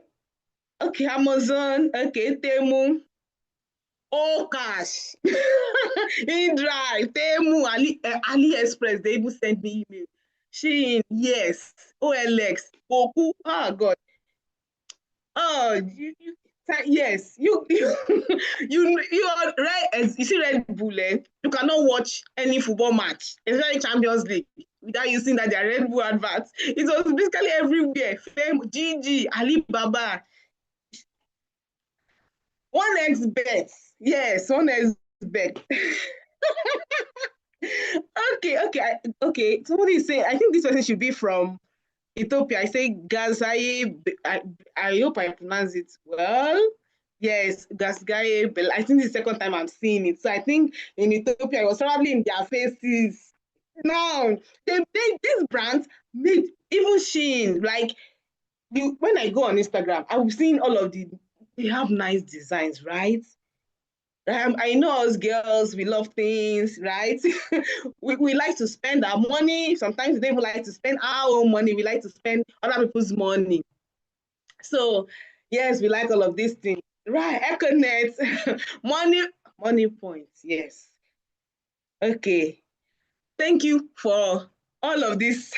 Okay, Amazon. Okay, Temu. Oh gosh. InDrive, Temu, AliExpress, they even sent me email. Shein, yes. OLX, Boku. Oh God. Oh, yes. You are right. As you see Red Bull, you cannot watch any football match, especially Champions League, without using that their Red Bull adverts. It was basically everywhere. Fame, GG, Alibaba, one X bet. Yes, one X bet. Okay. Somebody is saying, I think this person should be from Ethiopia. I say Gazaye. I hope I pronounce it well. Yes, Gazaye. I think it's the second time I'm seeing it. So I think in Ethiopia, it was probably in their faces. Now, these brands made even Shein, like when I go on Instagram, I've seen all of they have nice designs, right? I know us girls, we love things, right? we like to spend our money. Sometimes we don't even like to spend our own money. We like to spend other people's money. So, yes, we like all of these things. Right, Econet, money points, yes. Okay, thank you for all of this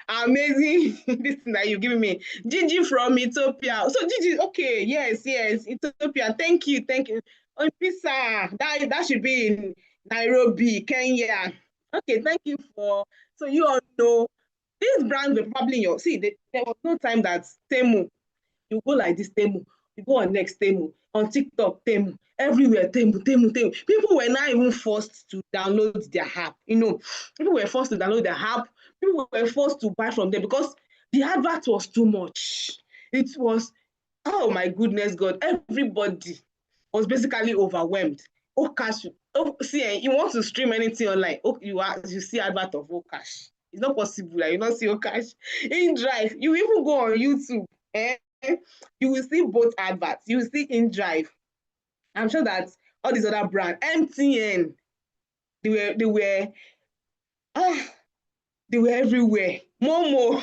amazing this thing that you've given me. Gigi from Ethiopia. So Gigi, okay, yes, Ethiopia. Thank you. Oh, Pisa, that should be in Nairobi, Kenya. Okay, thank you for. So you all know these brands were probably in your. See, there was no time that Temu, you go like this, Temu, you go on next Temu, on TikTok, Temu, everywhere, Temu. People were not even forced to download their app. People were forced to download their app. People were forced to buy from them because the advert was too much. It was, oh my goodness, God, everybody was basically overwhelmed. Okash, see, you want to stream anything online, you see advert of Okash. It's not possible. Like, you don't see Okash. InDrive, you even go on YouTube, you will see both adverts. You will see InDrive. I'm sure that all these other brands, MTN, they were ah, they were everywhere. Momo,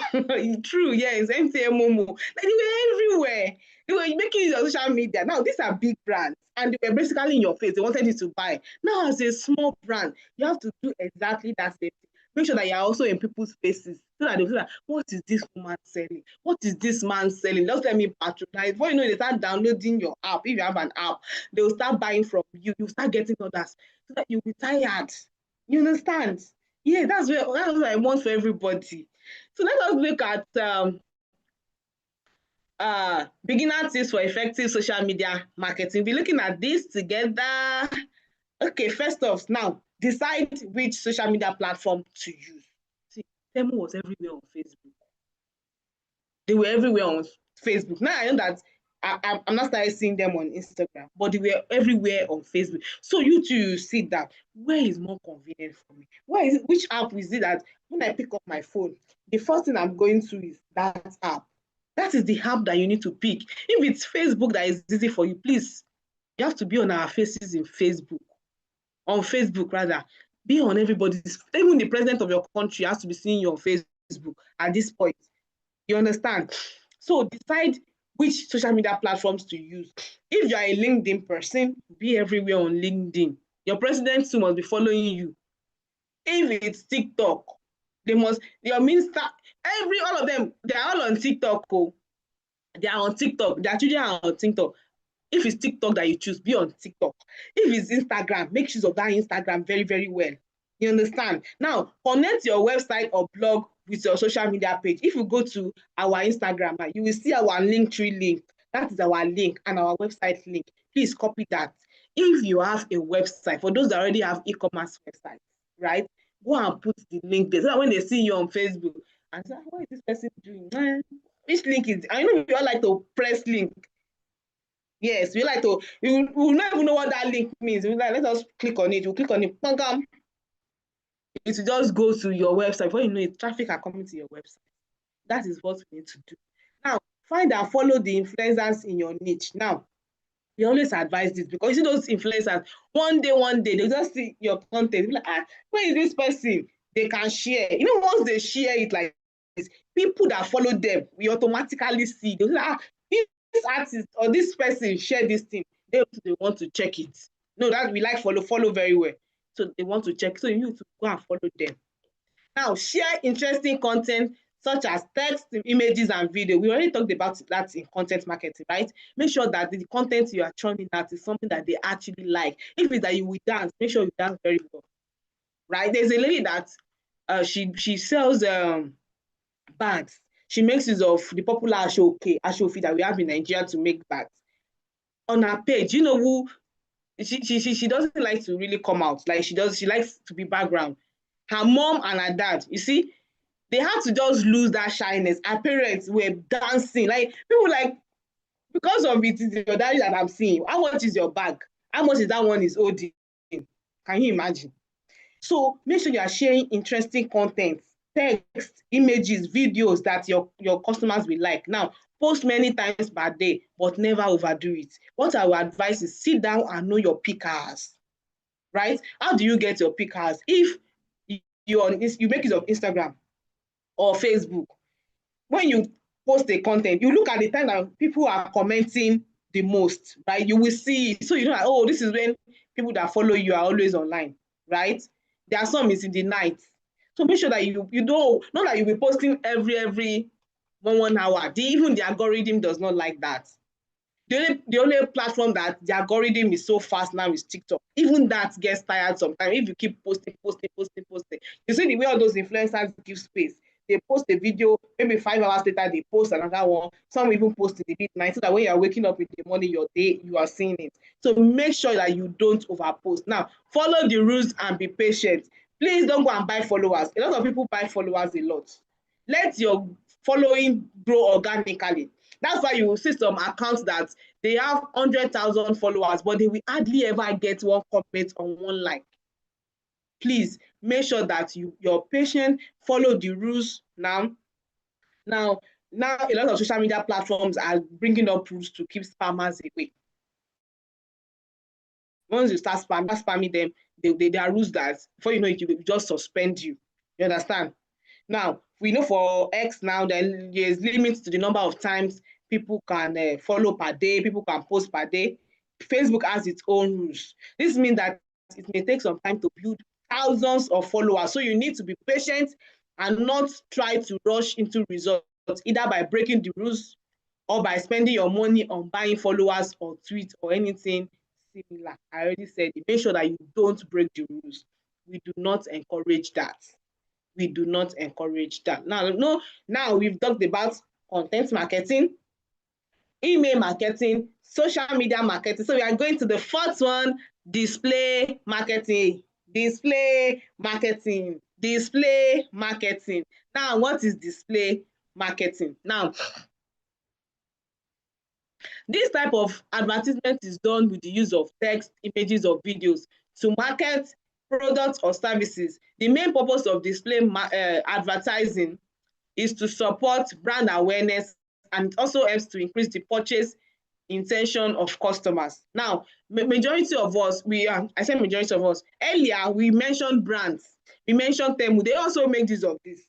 true, yes, MTN Momo. Like, they were everywhere. They were making use of social media. Now, these are big brands, and they were basically in your face. They wanted you to buy. Now, as a small brand, you have to do exactly that same thing. Make sure that you're also in people's faces so that they'll say, what is this woman selling? What is this man selling? Just let me patronize. Before you know, they start downloading your app. If you have an app, they'll start buying from you. You start getting others so that you'll be tired. You understand? Yeah, that's what I want for everybody. So let us look at beginner tips for effective social media marketing. We're looking at this together. Okay, first off, now decide which social media platform to use. See, Temu was everywhere on Facebook. They were everywhere on Facebook. Now I know that I'm not started seeing them on Instagram, but they were everywhere on Facebook. So you too see that where is more convenient for me? Which app is it that when I pick up my phone, the first thing I'm going to is that app. That is the app that you need to pick. If it's Facebook that is easy for you, please, you have to be on our faces in Facebook. On Facebook, rather. Be on everybody's, even the president of your country has to be seeing you on Facebook at this point. You understand? So decide which social media platforms to use. If you are a LinkedIn person, be everywhere on LinkedIn. Your president too must be following you. If it's TikTok, your minister, all of them, they are all on TikTok. Oh. They are on TikTok. Their children are on TikTok. If it's TikTok that you choose, be on TikTok. If it's Instagram, make use of that Instagram very, very well. You understand? Now, connect your website or blog with your social media page. If you go to our Instagram, you will see our Linktree link. That is our link and our website link. Please copy that. If you have a website, for those that already have e-commerce websites, right? Go and put the link there so that when they see you on Facebook and say, what is this person doing? Which link is it? I know you all like to press link. Yes, we like to, we will not even know what that link means. We like, let us click on it. We'll click on it. It will just go to your website. Before you know it, traffic are coming to your website. That is what we need to do. Now, find and follow the influencers in your niche. Now, we always advise this because you see those influencers, one day, they just see your content. Be like, where is this person? They can share. You know, once they share it like this, people that follow them, we automatically see. They'll like, this artist or this person share this thing, they want to check it. No, that we like follow very well. So they want to check. So you need to go and follow them. Now, share interesting content such as text, images, and video. We already talked about that in content marketing, right? Make sure that the content you are churning out is something that they actually like. If it's that you will dance, make sure you dance very well, right? There's a lady that she sells bags. She makes use of the popular Ashoke that we have in Nigeria to make bags. On her page, you know who she doesn't like to really come out. Like she likes to be background. Her mom and her dad, you see, they had to just lose that shyness. Her parents were dancing. Like people like, because of it is your daddy that I'm seeing. How much is your bag? How much is that one is holding? Can you imagine? So make sure you are sharing interesting content, text, images, videos that your customers will like. Now, post many times per day, but never overdo it. What I would advise is sit down and know your pickers, right? How do you get your pickers? If you make use of Instagram or Facebook, when you post a content, you look at the time that people are commenting the most, right? You will see, so you know that, oh, this is when people that follow you are always online, right? There are some is in the night. So make sure that you don't, not that you'll be posting every 1 hour. Even the algorithm does not like that. The only platform that the algorithm is so fast now is TikTok. Even that gets tired sometimes if you keep posting. You see the way all those influencers give space. They post a video, maybe 5 hours later, they post another one. Some even post in the midnight so that when you are waking up in the morning, your day, you are seeing it. So make sure that you don't overpost. Now, follow the rules and be patient. Please don't go and buy followers. A lot of people buy followers a lot. Let your following grow organically. That's why you will see some accounts that they have 100,000 followers, but they will hardly ever get one comment on one like. Please make sure that you're patient, follow the rules now. Now, a lot of social media platforms are bringing up rules to keep spammers away. Once you start spamming them, there are rules that before you know it, you just suspend you. You understand? Now, we know for X now, then there's limits to the number of times people can follow per day, people can post per day. Facebook has its own rules. This means that it may take some time to build thousands of followers. So you need to be patient and not try to rush into results, either by breaking the rules or by spending your money on buying followers or tweets or anything similar. I already said it. Make sure that you don't break the rules. We do not encourage that. We do not encourage that. Now we've talked about content marketing, email marketing, social media marketing. So we are going to the fourth one, display marketing. Display marketing. Display marketing. Now, what is display marketing? Now, this type of advertisement is done with the use of text, images, or videos to market products or services. The main purpose of display advertising is to support brand awareness, and it also helps to increase the purchase intention of customers. Now, majority of us, I said majority of us, earlier we mentioned brands, we mentioned Temu, they also make use of this.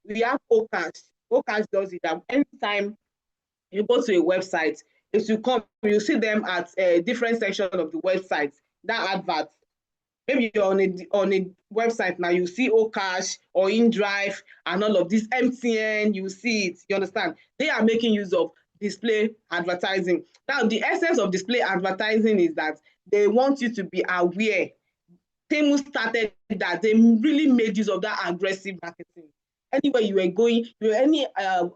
We have OCash. OCash does it. Anytime you go to a website, if you come, you see them at a different section of the website, that advert. Maybe you're on a website now, you see OCash or InDrive and all of this, MTN, you see it, you understand? They are making use of display advertising. Now, the essence of display advertising is that they want you to be aware. Temu started that. They really made use of that aggressive marketing. Anywhere you were going, any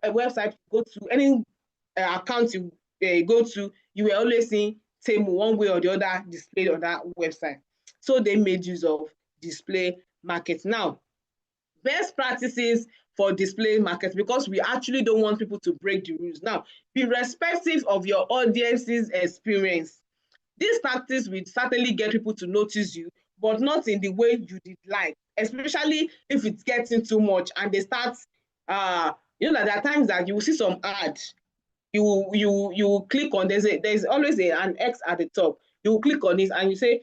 website you go to, any account you go to, you were always seeing Temu one way or the other displayed on that website. So they made use of display market. Now, best practices for display market, because we actually don't want people to break the rules. Now, be respectful of your audience's experience. This practice will certainly get people to notice you, but not in the way you did like, especially if it's getting too much and they start, you know, that there are times that you will see some ad, you click on, there's always an X at the top. You will click on this and you say,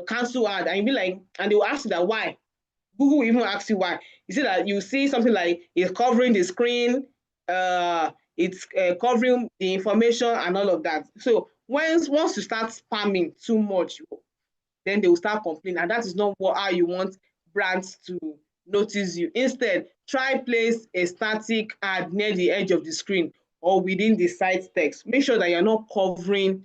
cancel ad, and you be like, and they will ask you that why. Google will even ask you why. You see that you see something like it's covering the screen, it's covering the information and all of that. So once you start spamming too much, then they will start complaining, and that is not how you want brands to notice you. Instead, try place a static ad near the edge of the screen or within the site text. Make sure that you're not covering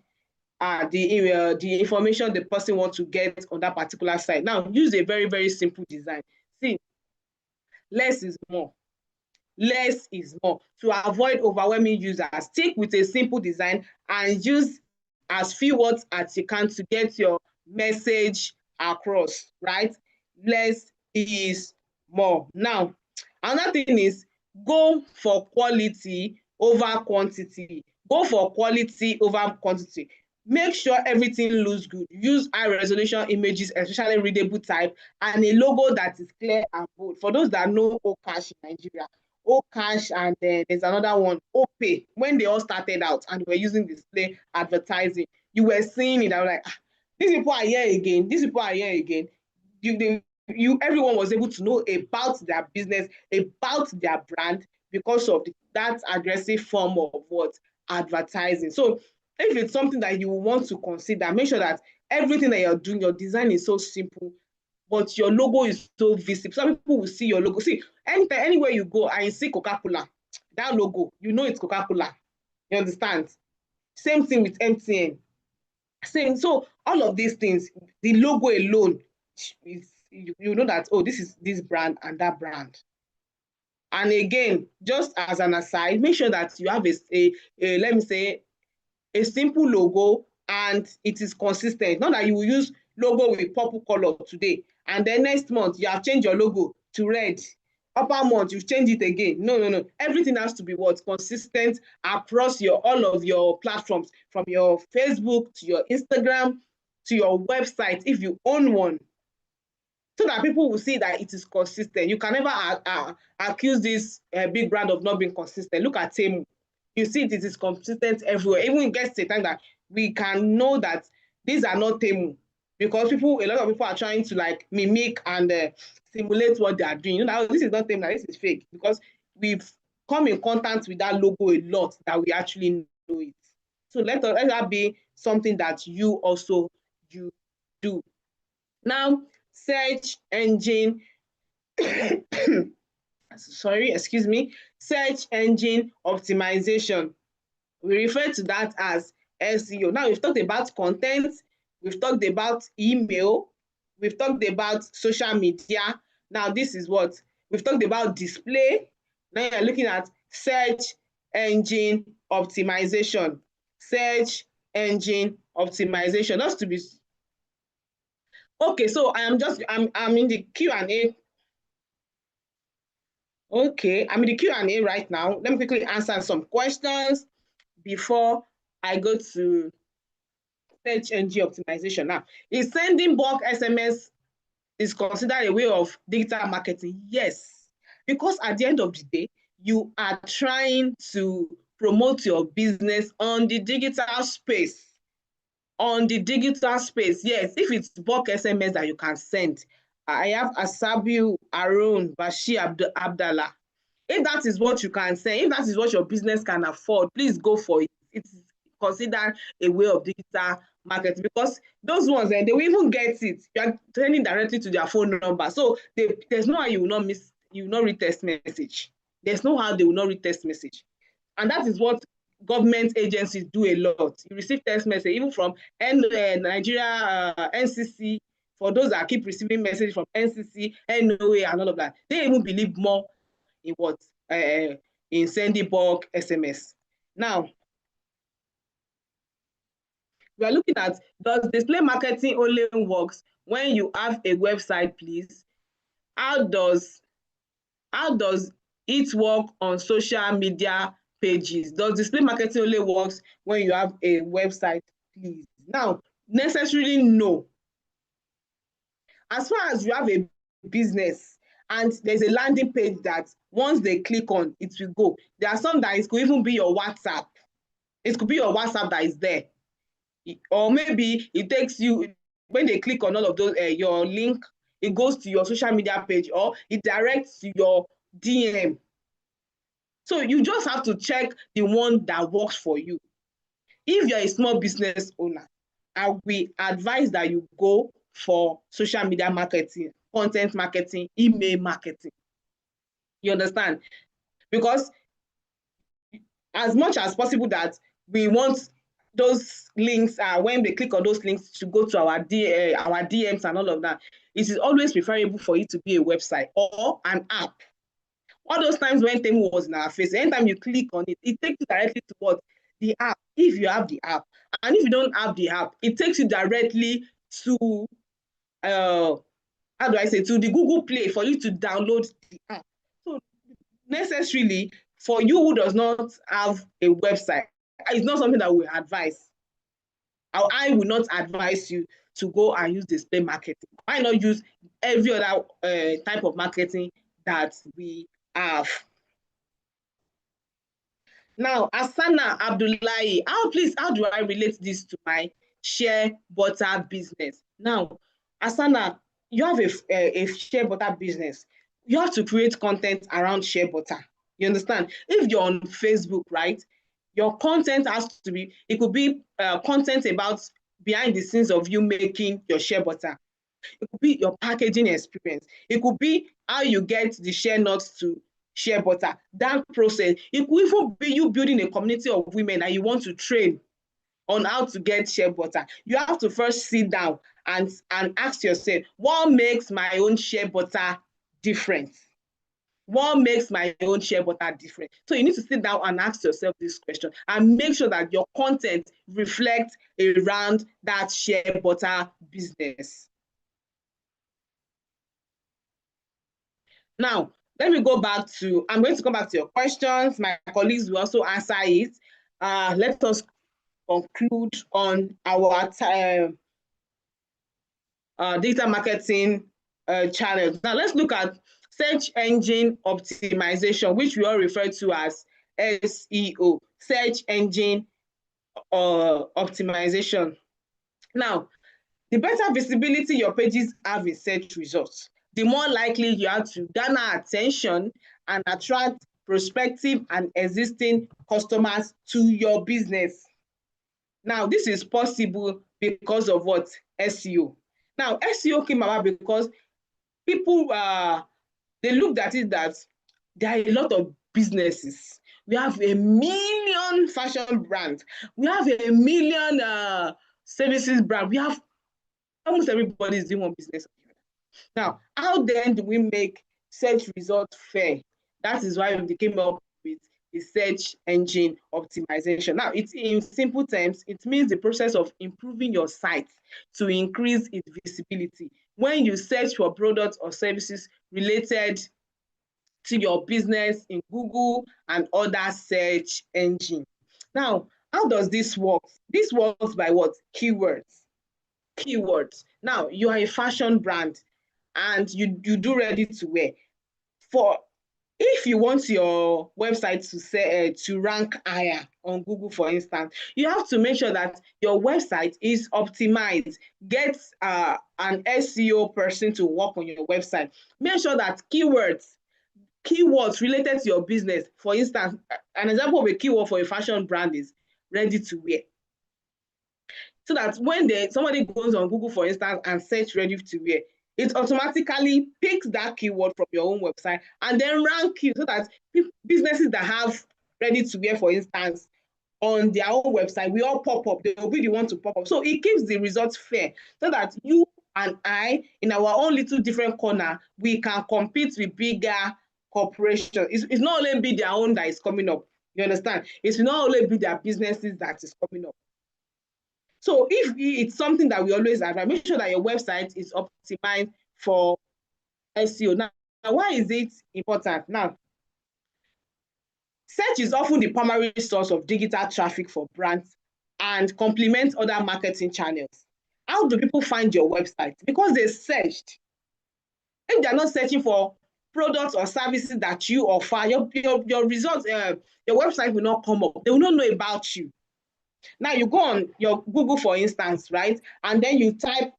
the information the person wants to get on that particular site. Now, use a very, very simple design. See, less is more. Less is more. To avoid overwhelming users, stick with a simple design and use as few words as you can to get your message across, right? Less is more. Now, another thing is go for quality over quantity. Go for quality over quantity. Make sure everything looks good. Use high resolution images, especially readable type, and a logo that is clear and bold. For those that know OCash in Nigeria, OCash, and there's another one, OPay. When they all started out and were using display advertising, you were seeing it. I was like, these people are here again. These people are here again. Everyone was able to know about their business, about their brand, because of that aggressive form of what advertising. So if it's something that you want to consider, make sure that everything that you're doing, your design is so simple, but your logo is so visible. Some people will see your logo. See, anywhere you go and you see Coca-Cola, that logo, you know it's Coca-Cola. You understand? Same thing with MTN. Same. So all of these things, the logo alone, you know that, oh, this is this brand and that brand. And again, just as an aside, make sure that you have let me say, a simple logo and it is consistent. Not that you will use logo with purple color today and then next month you have changed your logo to red. Upper month you've changed it again. No. Everything has to be what? Consistent across all of your platforms, from your Facebook to your Instagram to your website if you own one, so that people will see that it is consistent. You can never accuse this big brand of not being consistent. Look at Temu. You see it is consistent everywhere. Even it gets to a time that we can know that these are not Temu, because a lot of people are trying to like mimic and simulate what they are doing. You know, this is not Temu, this is fake, because we've come in contact with that logo a lot that we actually know it. So let that be something that you also do. Now, search engine sorry, excuse me, search engine optimization. We refer to that as SEO. Now we've talked about content, we've talked about email, we've talked about social media. Now this is what we've talked about: display. Now you're looking at search engine optimization. Search engine optimization. Just to be okay, so I'm in the Q&A. Okay, I'm in the Q&A right now. Let me quickly answer some questions before I go to search engine optimization. Now, is sending bulk SMS is considered a way of digital marketing? Yes, because at the end of the day, you are trying to promote your business on the digital space. On the digital space, yes, if it's bulk SMS that you can send. I have Asabiu, Aaron, Bashir, Abdallah. If that is what you can send, if that is what your business can afford, please go for it. It's considered a way of digital marketing, because those ones, they will even get it. You are sending directly to their phone number. So there's no how you will not read text message. There's no how they will not read text message. And that is what government agencies do a lot. You receive text message, even from Nigeria, NCC, for those that keep receiving message from NCC, NOA, and all of that. They even believe more in what? In sending bulk SMS. Now, we are looking at, does display marketing only works when you have a website, please? How does it work on social media pages? Does display marketing only works when you have a website, please? Now, necessarily no. As far as you have a business and there's a landing page that once they click on, it will go. There are some that it could even be your WhatsApp. It could be your WhatsApp that is there. Or maybe it takes you, when they click on all of those, your link, it goes to your social media page, or it directs to your DM. So you just have to check the one that works for you. If you're a small business owner, I will advise that you go for social media marketing, content marketing, email marketing. You understand? Because as much as possible that we want those links, when they click on those links, to go to our DMs and all of that, it is always preferable for it to be a website or an app. All those times when Temu was in our face, anytime you click on it, it takes you directly to what? The app, if you have the app. And if you don't have the app, it takes you directly to, how do I say, to the Google Play for you to download the app. So necessarily, for you who does not have a website, it's not something that we advise. I will not advise you to go and use display marketing. Why not use every other type of marketing that we have? Now, Asana Abdullahi, how do I relate this to my shea butter business? Now, Asana, you have a shea butter business. You have to create content around shea butter. You understand? If you're on Facebook, right, your content has to be, it could be content about behind the scenes of you making your shea butter. It could be your packaging experience. It could be how you get the shea nuts to shea butter. That process. It could even be you building a community of women and you want to train on how to get shea butter. You have to first sit down and ask yourself, what makes my own shea butter different? What makes my own shea butter different? So you need to sit down and ask yourself this question and make sure that your content reflects around that shea butter business. Now, let me go back to, I'm going to come back to your questions. My colleagues will also answer it. Let us conclude on our data marketing channels. Now, let's look at search engine optimization, which we all refer to as SEO, search engine optimization. Now, the better visibility your pages have in search results, the more likely you are to garner attention and attract prospective and existing customers to your business. Now, this is possible because of what? SEO. Now, SEO came about because people they looked at it that there are a lot of businesses. We have 1 million fashion brands. We have 1 million services brand. We have almost everybody is doing one business. Now, how then do we make search results fair? That is why we came up with the search engine optimization. Now, it's in simple terms, it means the process of improving your site to increase its visibility. When you search for products or services related to your business in Google and other search engines. Now, how does this work? This works by what? Keywords. Keywords. Now, you are a fashion brand and you do ready to wear. For if you want your website to say to rank higher on Google, for instance, you have to make sure that your website is optimized. Get an SEO person to work on your website. Make sure that keywords related to your business. For instance, an example of a keyword for a fashion brand is ready to wear. So that when somebody goes on Google, for instance, and search ready to wear, it automatically picks that keyword from your own website and then rank you so that businesses that have ready to wear, for instance, on their own website, we all pop up. They will be the one to pop up. So it keeps the results fair so that you and I, in our own little different corner, we can compete with bigger corporations. It's not only be their own that is coming up. You understand? It's not only be their businesses that is coming up. So if it's something that we always advise, make sure that your website is optimized for SEO. Now, why is it important? Now, search is often the primary source of digital traffic for brands and complements other marketing channels. How do people find your website? Because they searched. If they're not searching for products or services that you offer, your results, your website will not come up. They will not know about you. Now you go on your Google, for instance, right? And then you type,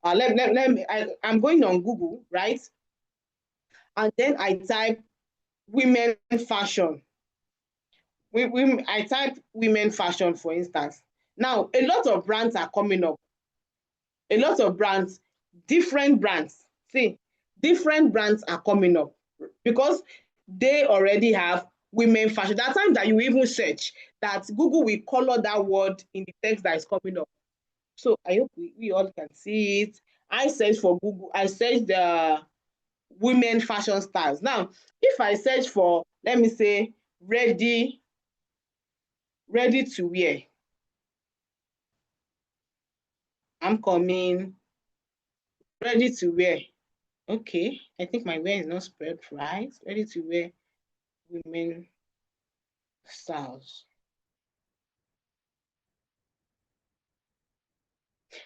I'm going on Google, right? And then I type women fashion. I type women fashion, for instance. Now, a lot of brands are coming up. A lot of brands, different brands. See, different brands are coming up because they already have women fashion. There are times that you even search that Google will color that word in the text that is coming up. So I hope we all can see it. I search for Google, I search the women fashion styles. Now, if I search for, let me say, ready to wear, I'm coming, ready to wear. Okay, I think my wear is not spread right. Ready to wear women styles.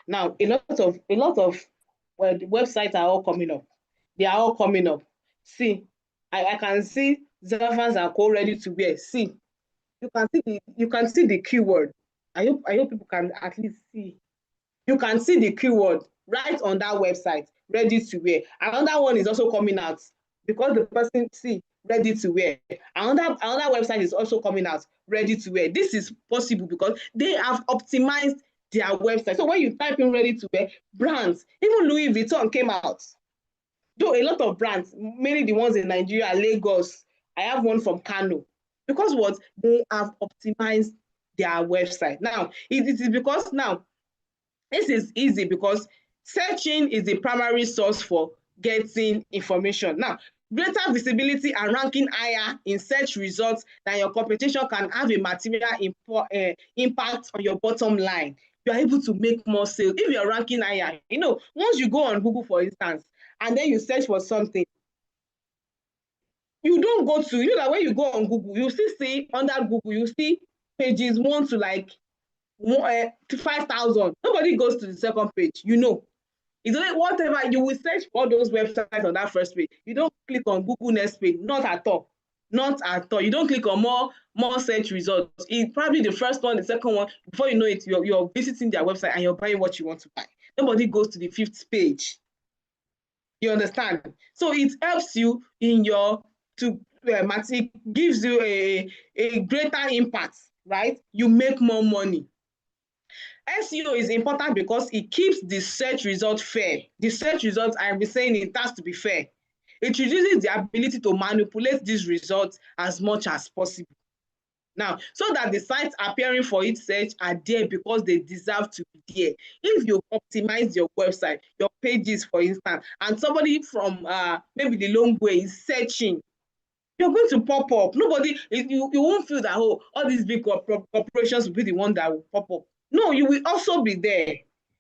Now, a lot of well, the websites are all coming up. They are all coming up. See, I can see Zafans and Co ready to wear. See, you can see the keyword. I hope people can at least see. You can see the keyword right on that website, ready to wear. Another one is also coming out because the person see ready to wear. Another website is also coming out, ready to wear. This is possible because they have optimized their website. So when you type in ready to wear, brands, even Louis Vuitton came out. Though a lot of brands, mainly the ones in Nigeria, Lagos, I have one from Kano. Because what? They have optimized their website. Now, it is because now, this is easy because searching is the primary source for getting information. Now, greater visibility and ranking higher in search results than your competition can have a material impact on your bottom line. You are able to make more sales if you're ranking higher. You know, once you go on Google, for instance, and then you search for something, you don't go to, you know that when you go on Google, you still see under Google, you see pages 1 to like to 5,000. Nobody goes to the second page, you know. It's only whatever you will search for those websites on that first page. You don't click on Google next page, not at all. Not at all. You don't click on more search results. It's probably the first one, the second one. Before you know it, you're visiting their website and you're buying what you want to buy. Nobody goes to the 5th page. You understand? So it helps you in your it gives you a greater impact, right? You make more money. SEO is important because it keeps the search result fair. The search results, I've been saying it has to be fair. It reduces the ability to manipulate these results as much as possible. Now, so that the sites appearing for each search are there because they deserve to be there. If you optimize your website, your pages, for instance, and somebody from maybe the long way is searching, you're going to pop up. Nobody, you won't feel that, oh, all these big corporations will be the one that will pop up. No, you will also be there.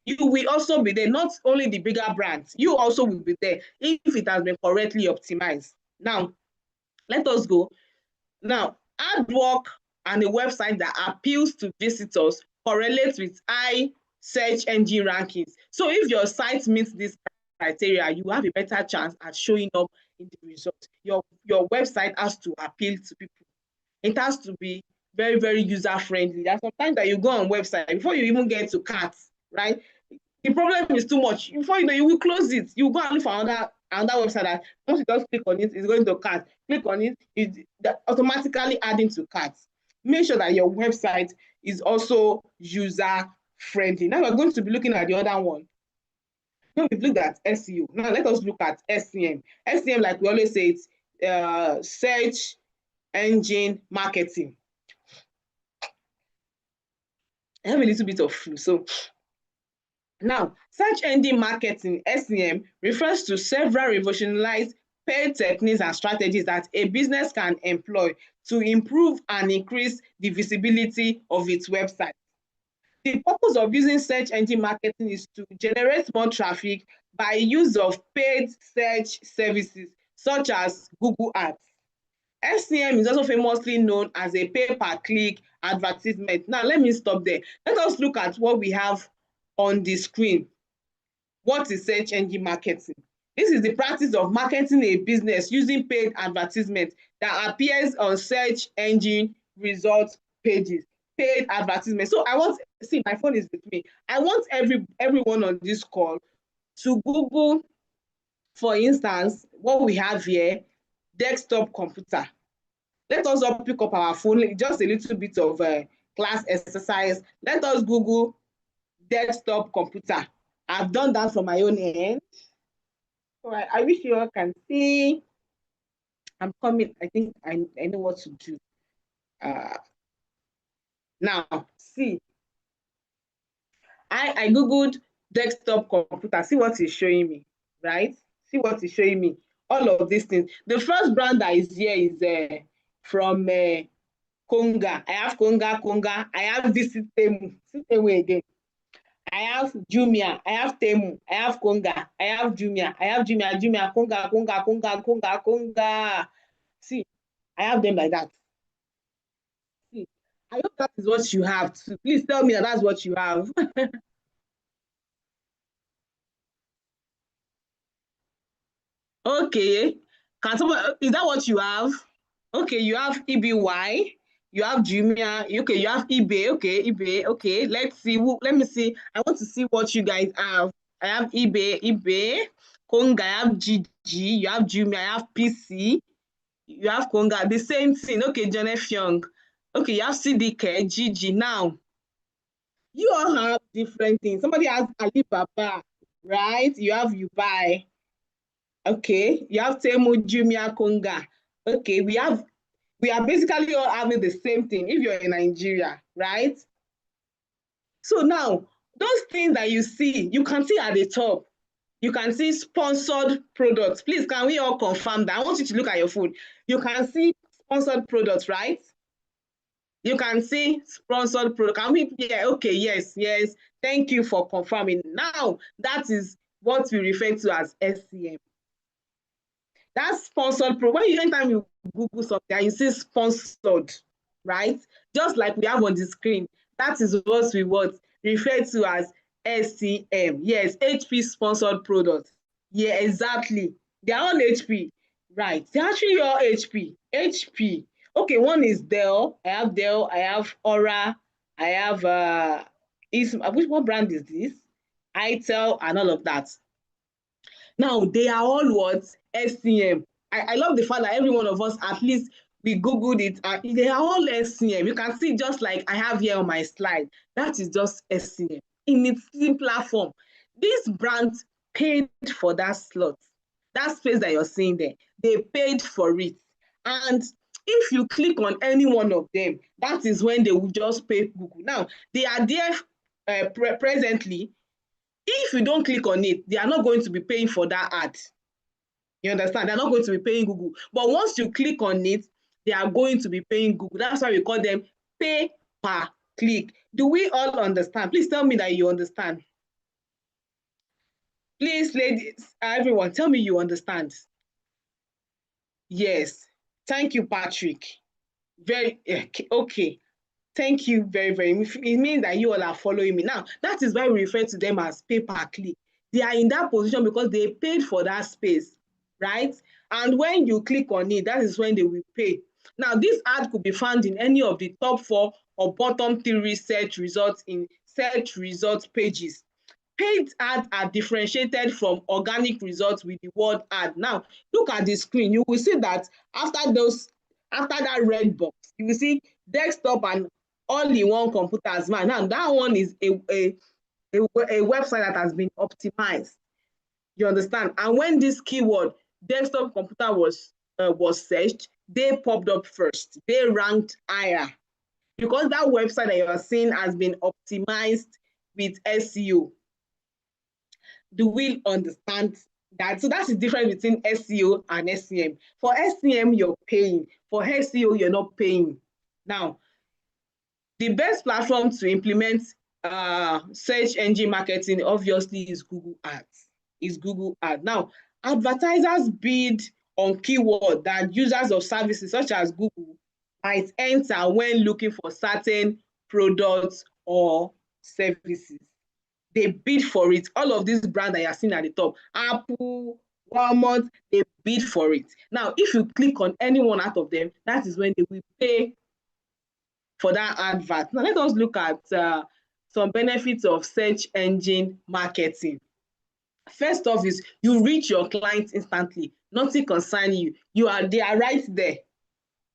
You will also be there, not only the bigger brands, you also will be there if it has been correctly optimized. Now, let us go. Now, hard work and a website that appeals to visitors correlates with high search engine rankings. So if your site meets this criteria, you have a better chance at showing up in the results. Your website has to appeal to people. It has to be very, very user-friendly. There's sometimes that you go on website, before you even get to carts, right? The problem is too much. Before you know, you will close it. You go and look for another website that once you just click on it, it's going to cart. Click on it, it's automatically adding to carts. Make sure that your website is also user-friendly. Now we're going to be looking at the other one. Now we've looked at SEO. Now let us look at SEM. SEM, like we always say, it's search engine marketing. I have a little bit of flu, so now, search engine marketing, SEM, refers to several revolutionized paid techniques and strategies that a business can employ to improve and increase the visibility of its website. The purpose of using search engine marketing is to generate more traffic by use of paid search services such as Google Ads. SEM is also famously known as a pay-per-click advertisement. Now, let me stop there. Let us look at what we have on the screen. What is search engine marketing? This is the practice of marketing a business using paid advertisement that appears on search engine results pages. Paid advertisement. So I want, see, my phone is with me. I want everyone on this call to Google, for instance, what we have here, desktop computer. Let us all pick up our phone, just a little bit of class exercise. Let us Google desktop computer. I've done that from my own end. So I wish you all can see. I'm coming. I think I know what to do. Now, see. I Googled desktop computer. See what it's showing me, right? See what it's showing me. All of these things. The first brand that is here is from Konga. I have Konga. I have Visit Temu. See Temu again. I have Jumia, I have Temu, I have Konga, I have Jumia, Konga. See, I have them like that. See, I hope that is what you have too. Please tell me that that's what you have. Okay. Can someone, is that what you have? Okay, you have EBY, you have Jumia, okay, you have eBay, okay, eBay, okay. Let's see, let me see. I want to see what you guys have. I have eBay, Konga, I have GG, you have Jumia, I have PC, you have Konga, the same thing. Okay, John F. Young. Okay, you have CDK, GG. Now, you all have different things. Somebody has Alibaba, right? You have Ubuy. Okay, you have Temu, Jumia, Konga. Okay, we are basically all having the same thing if you're in Nigeria, right? So now, those things that you see, you can see at the top, you can see sponsored products. Please, can we all confirm that? I want you to look at your phone. You can see sponsored products, right? You can see sponsored product. Can we? Yeah, okay, yes. Thank you for confirming. Now, that is what we refer to as SCM. That's sponsored product. When anytime you Google something and you see sponsored, right? Just like we have on the screen, that is what we refer to as SCM. Yes, HP sponsored product. Yeah, exactly. They are all HP, right? They're actually all HP. HP. Okay, one is Dell. I have Aura. I have which brand is this? ITEL and all of that. Now they are all what? SCM. I love the fact that every one of us at least We Googled it, and they are all SCM. You can see just like I have here on my slide. That is just SCM in its simpler form. These brands paid for that slot, that space that you're seeing there. They paid for it. And if you click on any one of them, that is when they will just pay Google. Now, they are there presently. If you don't click on it, they are not going to be paying for that ad. You understand? They're not going to be paying Google. But once you click on it, they are going to be paying Google. That's why we call them pay per click. Do we all understand? Please tell me that you understand. Please, ladies, everyone, tell me you understand. Yes. Thank you, Patrick. Very okay. Thank you very, very much. It means that you all are following me. Now, that is why we refer to them as pay per click. They are in that position because they paid for that space, right? And when you click on it, that is when they will pay. Now, this ad could be found in any of the top 4 or bottom 3 search results in search results pages. Paid ads are differentiated from organic results with the word ad. Now, look at the screen. You will see that after that red box, you will see desktop and all-in-one computers. Now, that one is a website that has been optimized. You understand? And when this keyword desktop computer was searched, they popped up first. They ranked higher because that website that you are seeing has been optimized with SEO. Do we understand that? So that's the difference between SEO and SEM. For SEM, you're paying. For SEO, you're not paying. Now, the best platform to implement search engine marketing obviously is Google Ads. Now, advertisers bid on keywords that users of services such as Google might enter when looking for certain products or services. They bid for it. All of these brands that you are seeing at the top, Apple, Walmart, they bid for it. Now, if you click on any one out of them, that is when they will pay for that advert. Now, let us look at some benefits of search engine marketing. First off is you reach your clients instantly. Nothing concerning you. They are right there,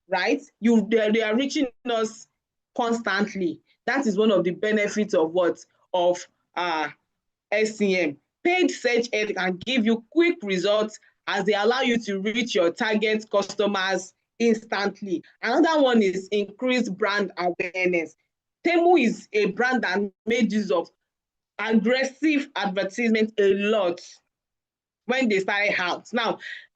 right? They are reaching us constantly. That is one of the benefits of what? Of SEM. Paid search ads can give you quick results as they allow you to reach your target customers instantly. Another one is increased brand awareness. Temu is a brand that made use of aggressive advertisement a lot when they started out.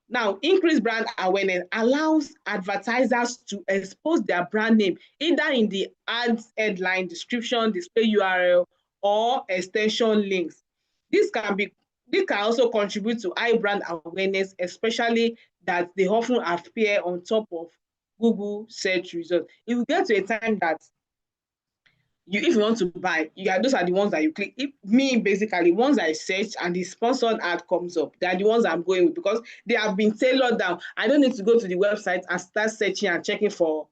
Now, increased brand awareness allows advertisers to expose their brand name either in the ads headline, description, display URL, or extension links. This can also contribute to high brand awareness, especially that they often appear on top of Google search results. It will get to a time that if you want to buy, those are the ones that you click. Basically, once I search and the sponsored ad comes up, they are the ones I'm going with because they have been tailored down. I don't need to go to the website and start searching and checking for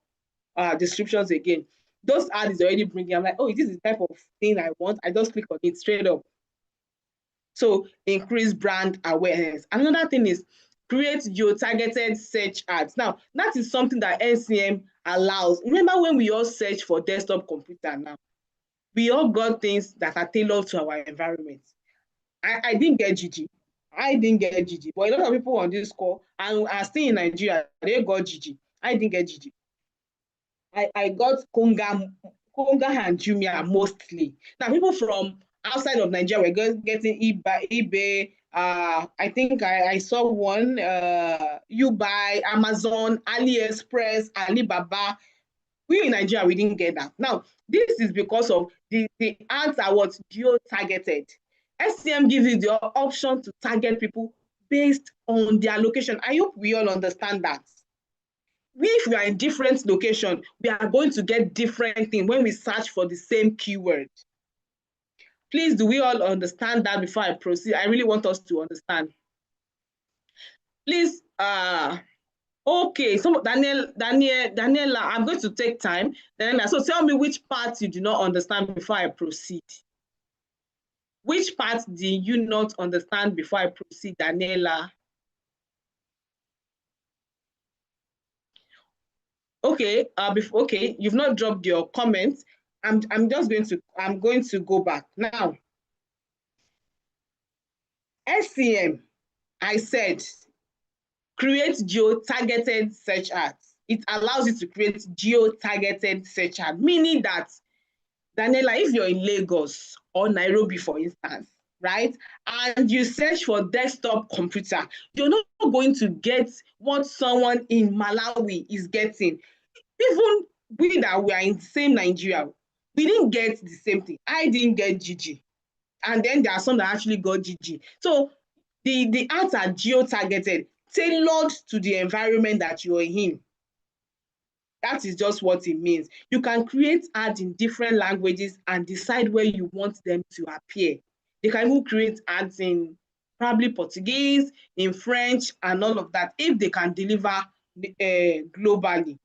descriptions again. Those ads is already bringing. I'm like, oh, this is the type of thing I want. I just click on it straight up. So increase brand awareness. Another thing is create geo-targeted search ads. Now, that is something that SEM allows. Remember when we all search for desktop computer now? We all got things that are tailored to our environment. I didn't get GG. But a lot of people on this call and are still in Nigeria, they got GG. I didn't get GG. I got Konga and Jumia mostly. Now, people from outside of Nigeria were getting eBay. I think I saw one, Ubuy, Amazon, AliExpress, Alibaba. We in Nigeria, we didn't get that. Now, this is because of the ads are what geo-targeted. SEM gives you the option to target people based on their location. I hope we all understand that. If we are in different location, we are going to get different things when we search for the same keyword. Please, do we all understand that before I proceed? I really want us to understand. Please, okay, so Daniela, I'm going to take time. So tell me which part you do not understand before I proceed. Which part do you not understand before I proceed, Daniela? Okay, okay, you've not dropped your comment. I'm going to go back now. SEM, I said, create geo-targeted search ads. It allows you to create geo-targeted search ads, meaning that, Daniela, if you're in Lagos or Nairobi, for instance, right, and you search for desktop computer, you're not going to get what someone in Malawi is getting. Even we that we are in the same Nigeria, we didn't get the same thing. I didn't get GG. And then there are some that actually got GG. So the ads are geo-targeted, tailored to the environment that you're in. That is just what it means. You can create ads in different languages and decide where you want them to appear. They can even create ads in probably Portuguese, in French, and all of that, if they can deliver globally.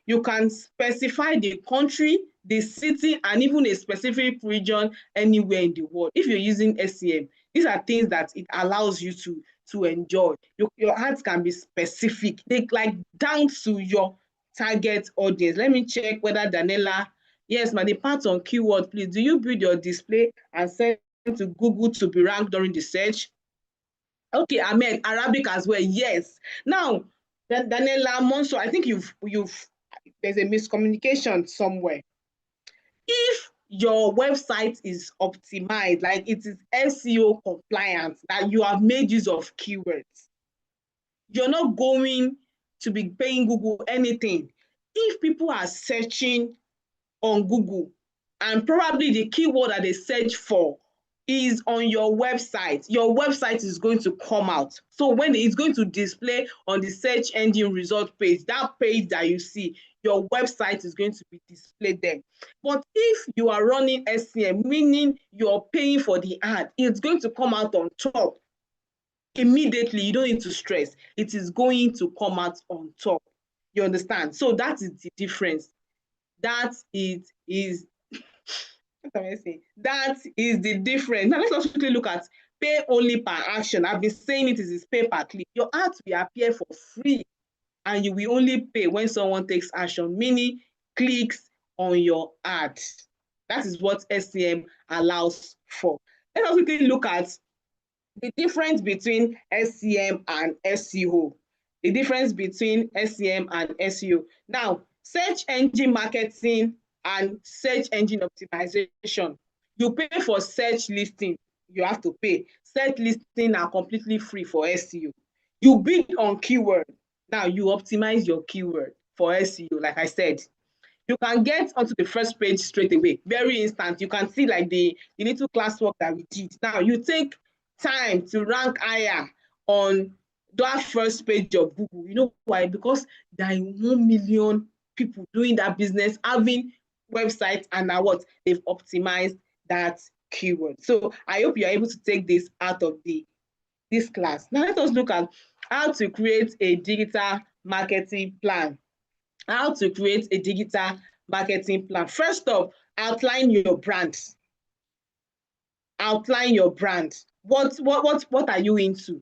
You can specify the country, the city, and even a specific region anywhere in the world. If you're using SEM, these are things that it allows you to enjoy. Your ads can be specific, they like down to your target audience. Let me check whether Daniela, yes, ma, the part on keyword, please. Do you build your display and send to Google to be ranked during the search? Okay, Ahmed, Arabic as well. Yes. Now, Daniela Monso, I think you've there's a miscommunication somewhere. If your website is optimized, like it is SEO compliant, that you have made use of keywords, you're not going to be paying Google anything. If people are searching on Google and probably the keyword that they search for is on your website is going to come out. So when it's going to display on the search engine result page, that page that you see, your website is going to be displayed there. But if you are running SEM, meaning you're paying for the ad, it's going to come out on top immediately. You don't need to stress. It is going to come out on top. You understand? So that is the difference. That is what am I saying? That is the difference. Now let's also quickly look at pay only per action. I've been saying it is pay per click. Your ads will appear for free and you will only pay when someone takes action, meaning clicks on your ad. That is what SEM allows for. Let's also quickly look at the difference between SEM and SEO. The difference between SEM and SEO. Now, search engine marketing and search engine optimization. You pay for search listing, you have to pay. Search listing are completely free for SEO. You bid on keyword. Now you optimize your keyword for SEO, like I said. You can get onto the first page straight away, very instant. You can see like the little classwork that we did. Now you take time to rank higher on that first page of Google. You know why? Because there are 1 million people doing that business, having websites, and now what? They've optimized that keyword. So I hope you are able to take this out of this class. Now let us look at how to create a digital marketing plan. How to create a digital marketing plan. First off, outline your brand. Outline your brand. What are you into?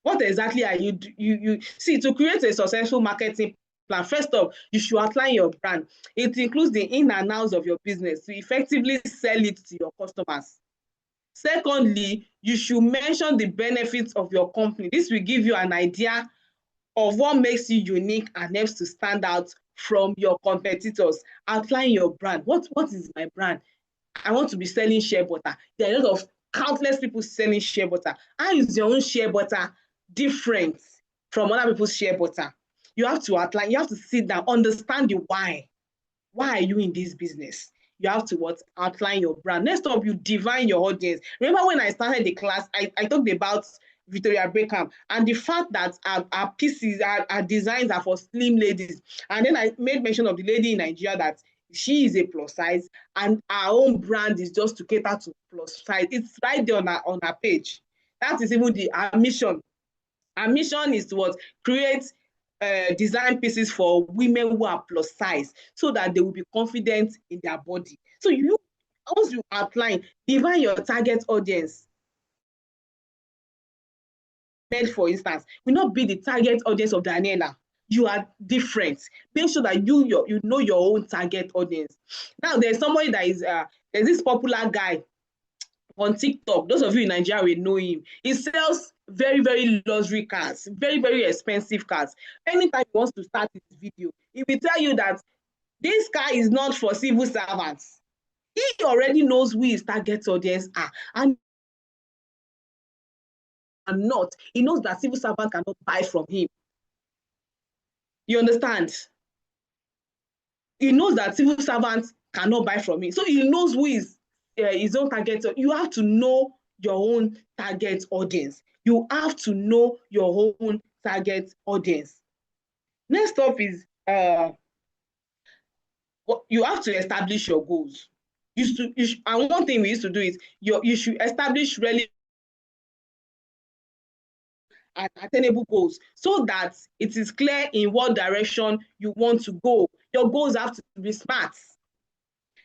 What exactly are you see? To create a successful marketing plan, first off, you should outline your brand. It includes the in and outs of your business to effectively sell it to your customers. Secondly, you should mention the benefits of your company. This will give you an idea of what makes you unique and helps to stand out from your competitors. Outline your brand. What is my brand? I want to be selling shea butter. There are a lot of countless people selling shea butter. How is your own shea butter different from other people's shea butter? You have to outline, you have to sit down, understand the why. Why are you in this business? You have to outline your brand. Next up, you define your audience. Remember when I started the class, I talked about Victoria Beckham and the fact that our pieces, our designs are for slim ladies. And then I made mention of the lady in Nigeria that she is a plus size and our own brand is just to cater to plus size. It's right there on our page. That is even our mission. Our mission is to what? Create design pieces for women who are plus size so that they will be confident in their body. So once you outline, define your target audience. For instance, will not be the target audience of Daniela. you are different. Make sure that you know your own target audience. Now, there's somebody that is there's this popular guy on TikTok. Those of you in Nigeria will know him. He sells very, very luxury cars, very, very expensive cars. Anytime he wants to start his video, he will tell you that this car is not for civil servants. He already knows who his target audience are, and not. He knows that civil servant cannot buy from him. You understand? He knows that civil servants cannot buy from him. So he knows who is his own target. You have to know your own target audience. You have to know your own target audience. Next up is you have to establish your goals. And one thing we used to do is you should establish relevant and attainable goals so that it is clear in what direction you want to go. Your goals have to be smart.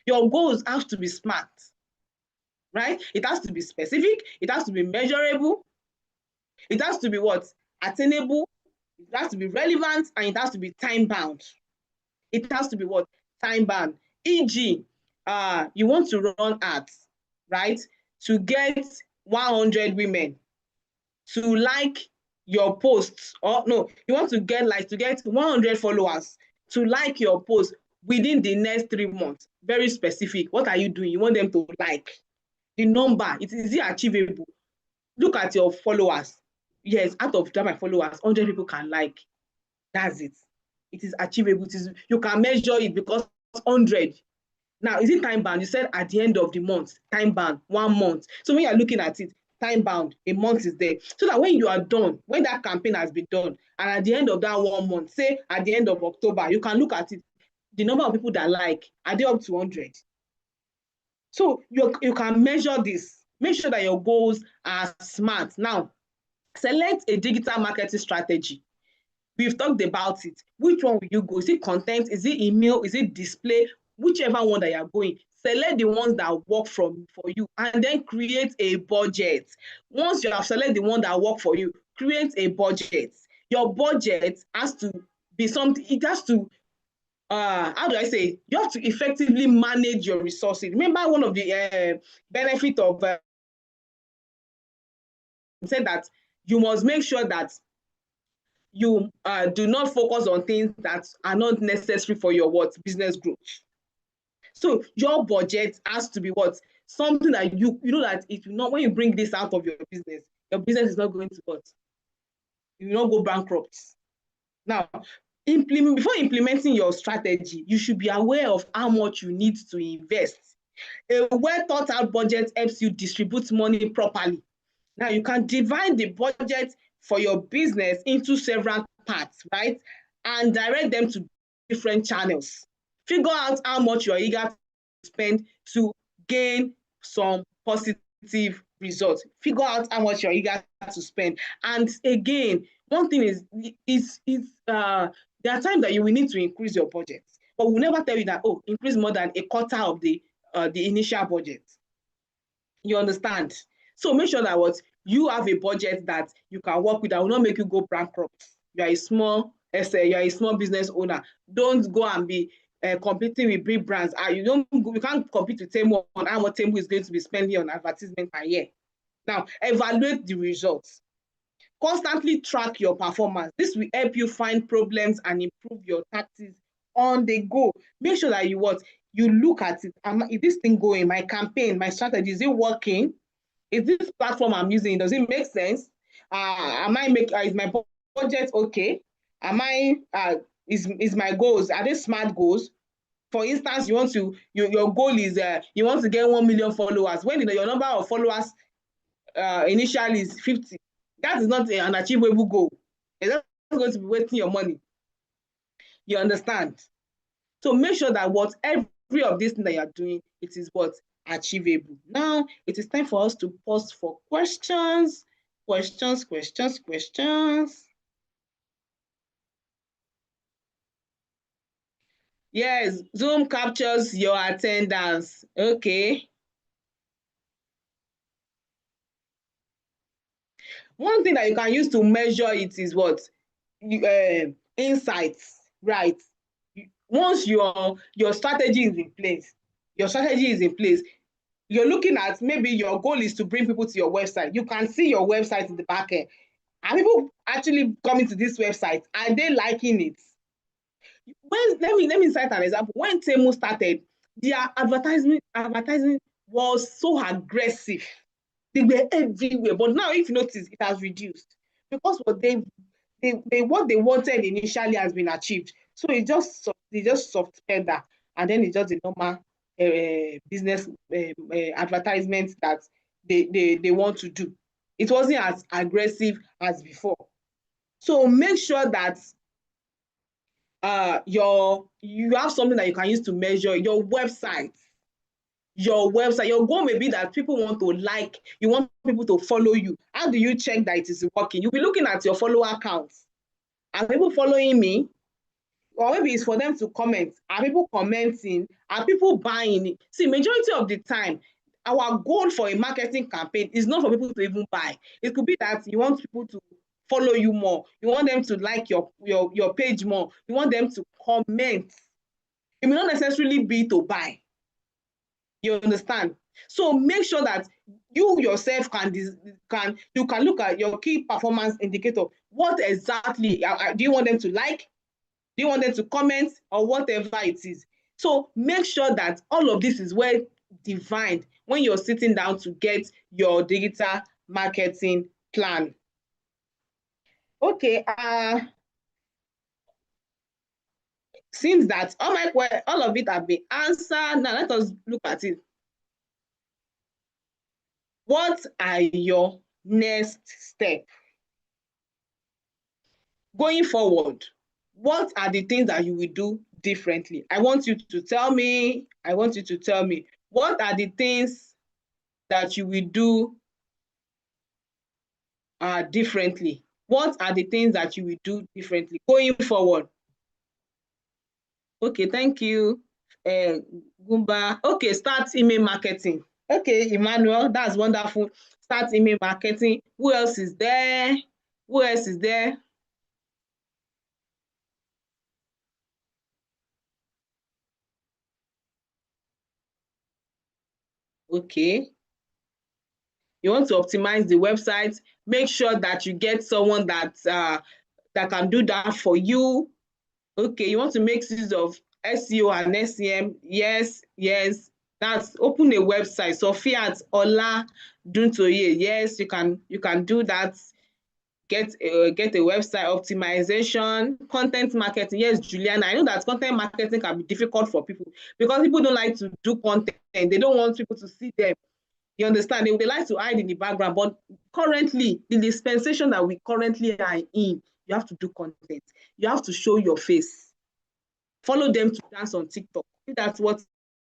Your goals have to be smart, right? It has to be specific, it has to be measurable, it has to be what? Attainable, it has to be relevant, and it has to be time bound. It has to be what? Time bound. E.g., you want to run ads, right? To get 100 women to like your posts, or no, you want to get 100 followers to like your post within the next 3 months. Very specific. What are you doing? You want them to like. The number, is it achievable? Look at your followers. Yes, out of that, my followers, 100 people can like. That's it. It is achievable. You can measure it because 100. Now, is it time bound? You said at the end of the month, time bound, 1 month. So when you're looking at it, time bound, a month is there. So that when you are done, when that campaign has been done, and at the end of that 1 month, say at the end of October, you can look at it, the number of people that like, are they up to 100? So you can measure this. Make sure that your goals are smart. Now, select a digital marketing strategy. We've talked about it. Which one will you go? Is it content? Is it email? Is it display? Whichever one that you're going, select the ones that work for you, and then create a budget. Once you have selected the one that work for you, create a budget. Your budget has to be something, it has to how do I say? You have to effectively manage your resources. Remember, one of the benefit of said that you must make sure that you do not focus on things that are not necessary for your business growth. So your budget has to be what? Something that you know that it will not, when you bring this out of your business is not going to what? You will not go bankrupt. Now, before implementing your strategy, you should be aware of how much you need to invest. A well thought out budget helps you distribute money properly. Now, you can divide the budget for your business into several parts, right? And direct them to different channels. Figure out how much you're eager to spend to gain some positive results. Figure out how much you're eager to spend. And again, one thing is there are times that you will need to increase your budget, but we'll never tell you that, oh, increase more than a quarter of the initial budget. You understand? So make sure that you have a budget that you can work with that will not make you go bankrupt. You are a small business owner. Don't go and be competing with big brands. You can't compete with Temu on how much Temu is going to be spending on advertisement per year. Now, evaluate the results. Constantly track your performance. This will help you find problems and improve your tactics on the go. Make sure that you look at it. Is this thing going? My campaign, my strategy, is it working? Is this platform I'm using, does it make sense? Is my budget okay? Is my goals, are they smart goals? For instance, your goal is you want to get 1 million followers. When your number of followers initially is 50, that is not an achievable goal. It's not going to be wasting your money. You understand? So make sure that every of these things that you're doing, it is achievable. Now, it is time for us to pause for questions. Questions. Yes, Zoom captures your attendance. Okay. One thing that you can use to measure it is insights, right? Once your strategy is in place, you're looking at, maybe your goal is to bring people to your website. You can see your website in the back end. Are people actually coming to this website? Are they liking it? Let me cite an example. When Temu started, their advertising was so aggressive. They were everywhere. But now, if you notice, it has reduced because what they wanted initially has been achieved. So they just software that, and then it's just a normal business advertisement that they want to do. It wasn't as aggressive as before. So make sure that you have something that you can use to measure your website. Your goal may be that people want to like, you want people to follow you. How do you check that it is working? You'll be looking at your follower counts. Are people following me? Or maybe it's for them to comment. Are people commenting? Are people buying? See, majority of the time, our goal for a marketing campaign is not for people to even buy. It could be that you want people to follow you more. You want them to like your page more. You want them to comment. It may not necessarily be to buy. You understand? So make sure that you yourself can look at your key performance indicator. What exactly do you want them to like? Do you want them to comment, or whatever it is? So make sure that all of this is well defined when you're sitting down to get your digital marketing plan. Okay, seems that all of it have been answered. Now let us look at it. What are your next steps? Going forward, what are the things that you will do differently? I want you to tell me, what are the things that you will do differently? What are the things that you will do differently going forward? Okay, thank you, Gumba. Okay, start email marketing. Okay, Emmanuel, that's wonderful. Start email marketing. Who else is there? Who else is there? Okay. You want to optimize the website, make sure that you get someone that can do that for you. Okay, you want to make use of SEO and SEM. Yes, yes. That's open a website. Sophia Ola Duntoye. Yes, you can do that. Get a website optimization, content marketing. Yes, Juliana, I know that content marketing can be difficult for people because people don't like to do content. They don't want people to see them. You understand? They like to hide in the background, but currently, the dispensation that we currently are in, you have to do content. You have to show your face. Follow them to dance on TikTok. If that's what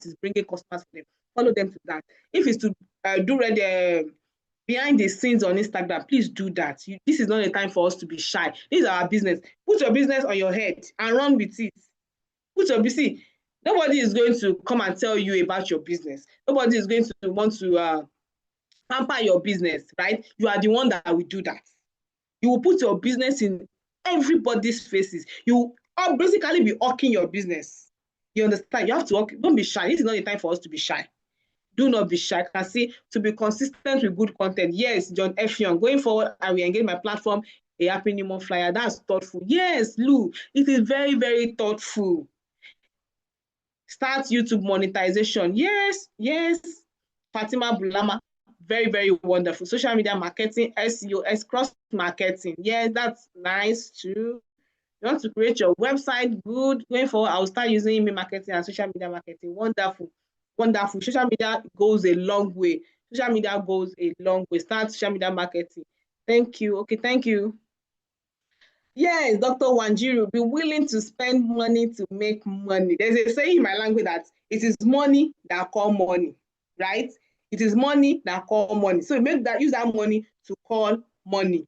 is bringing customers for them, follow them to that. If it's to do behind the scenes on Instagram, please do that. This is not a time for us to be shy. This is our business. Put your business on your head and run with it. Put your busy. Nobody is going to come and tell you about your business. Nobody is going to want to pamper your business, right? You are the one that will do that. You will put your business in everybody's faces. You will basically be hawking your business. You understand? You have to hawk. Don't be shy. This is not the time for us to be shy. Do not be shy. I can see to be consistent with good content. Yes, John F. Young. Going forward, I will engage my platform, a happy new month flyer. That's thoughtful. Yes, Lou, it is very, very thoughtful. Start YouTube monetization. Yes, yes. Fatima Bulama, very, very wonderful. Social media marketing, SEO, cross marketing. Yes, that's nice too. You want to create your website, good. Going forward, I'll start using email marketing and social media marketing. Wonderful, wonderful. Social media goes a long way. Social media goes a long way. Start social media marketing. Thank you. Okay, thank you. Yes, Dr. Wanjiru, be willing to spend money to make money. There's a saying in my language that it is money that call money, right? It is money that call money. So use that money to call money.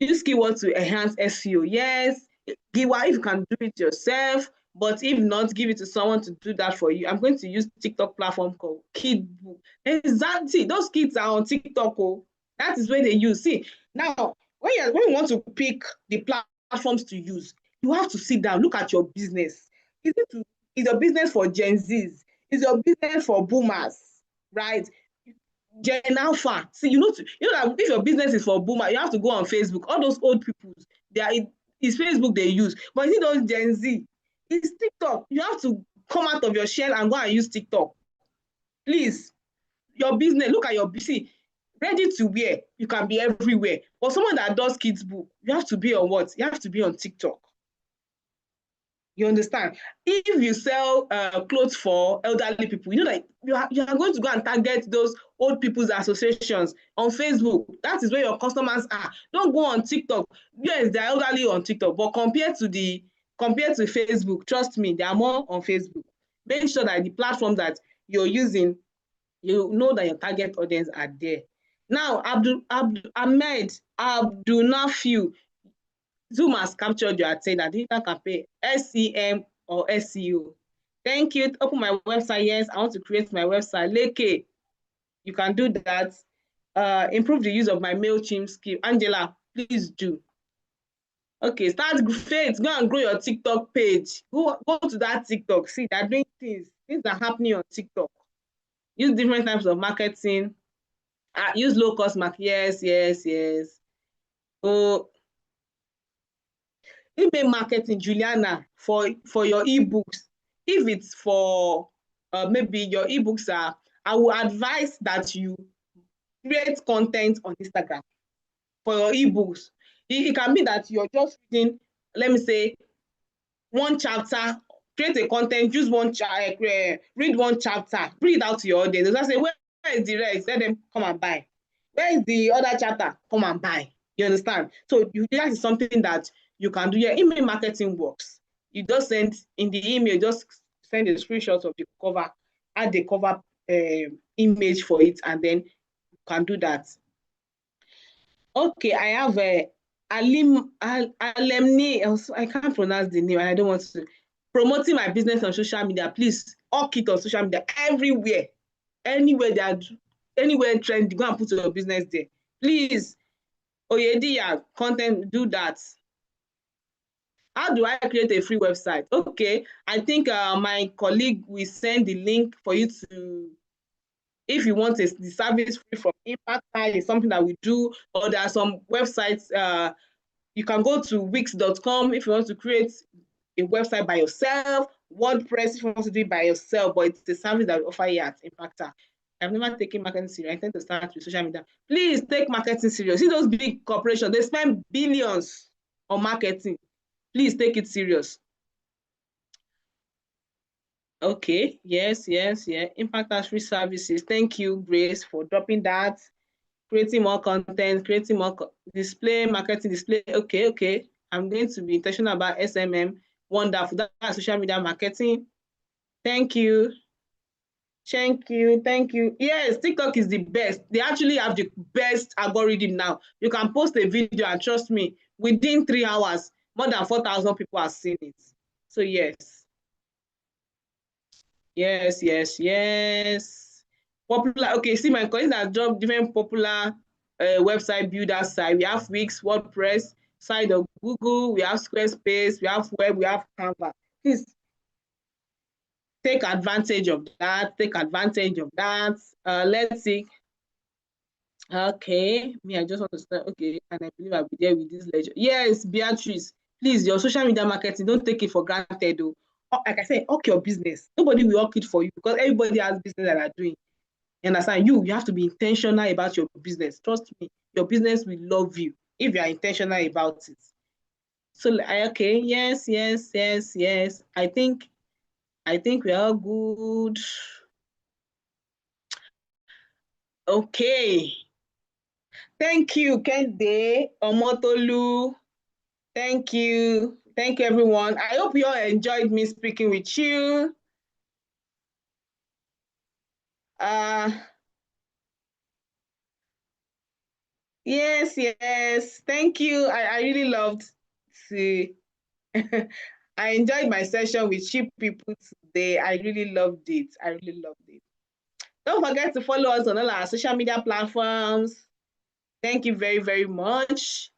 Use keyword to enhance SEO. Yes, if you can do it yourself, but if not, give it to someone to do that for you. I'm going to use TikTok platform called Kidbook. Exactly, those kids are on TikTok. Oh, that is where they use. See, now when you want to pick the platforms to use, You have to sit down, look at your business. Is your business for Gen Zs? Is your business for boomers? Right? Gen Alpha. See, you know that if your business is for boomer, you have to go on Facebook. All those old people, it's Facebook they use. But you see those Gen Z, it's TikTok. You have to come out of your shell and go and use TikTok. Please, your business, look at your see, ready to wear, you can be everywhere. But someone that does kids book, you have to be on what? You have to be on TikTok. You understand? If you sell clothes for elderly people, you know that you are going to go and target those old people's associations on Facebook. That is where your customers are. Don't go on TikTok. Yes, they're elderly on TikTok, but compared to Facebook, trust me, they are more on Facebook. Make sure that the platform that you're using, you know that your target audience are there. Now, Ahmed Abdul Nafiu, Zoom has captured your attention. Digital campaign, SEM or SEO. Thank you. Open my website. Yes, I want to create my website. Leke, you can do that. Improve the use of my MailChimp skill. Angela, please do. Okay, start Faith. Go and grow your TikTok page. Go to that TikTok. See, they're doing things. Things are happening on TikTok. Use different types of marketing. Use low cost market. Yes. Oh, email marketing, Juliana, for your ebooks. If it's for maybe your ebooks are, I will advise that you create content on Instagram for your ebooks. It can be that you're just reading, let me say, one chapter, create a content, use read one chapter, read it out to your audience. Just say, where is the rest? Let them come and buy. Where is the other chapter? Come and buy. You understand? So that is something that you can do. Yeah, email marketing works. You just send in the email, just send a screenshot of the cover, add the cover image for it, and then you can do that. Okay, I have Alemni. I can't pronounce the name, and I don't want to. Promoting my business on social media. Please, all kit on social media, everywhere, anywhere anywhere trend, go and put your business there. Please, Oyediya, content, do that. How do I create a free website? Okay, I think my colleague will send the link for you to, if you want the service free from Impact, is something that we do, or there are some websites, you can go to wix.com if you want to create a website by yourself, WordPress if you want to do it by yourself, but it's a service that we offer here at Impacta. I've never taken marketing serious. I tend to start with social media. Please take marketing serious. See those big corporations, they spend billions on marketing. Please take it serious. Okay, yes. Impact has free services. Thank you, Grace, for dropping that. Creating more content, creating more display, marketing display. Okay. I'm going to be intentional about SMM. Wonderful. That's social media marketing. Thank you. Yes, TikTok is the best. They actually have the best algorithm now. You can post a video and trust me, within 3 hours, more than 4,000 people have seen it. So yes. Popular. Okay, see my colleagues that drop different popular website builder site. We have Wix, WordPress, side of Google, we have Squarespace, we have web, we have Canva. Please take advantage of that. Let's see. Okay, I just want to start. Okay, and I believe I'll be there with this lecture. Yes, Beatrice, please, your social media marketing, don't take it for granted though. Like I said, hawk your business. Nobody will hawk it for you because everybody has business that are doing. You understand? You have to be intentional about your business. Trust me, your business will love you if you are intentional about it. So, okay, yes. I think we are all good. Okay. Thank you, Kende, Omotolu. Thank you, everyone. I hope you all enjoyed me speaking with you. Yes. Thank you. I really loved to. I enjoyed my session with you people today. I really loved it. Don't forget to follow us on all our social media platforms. Thank you very, very much.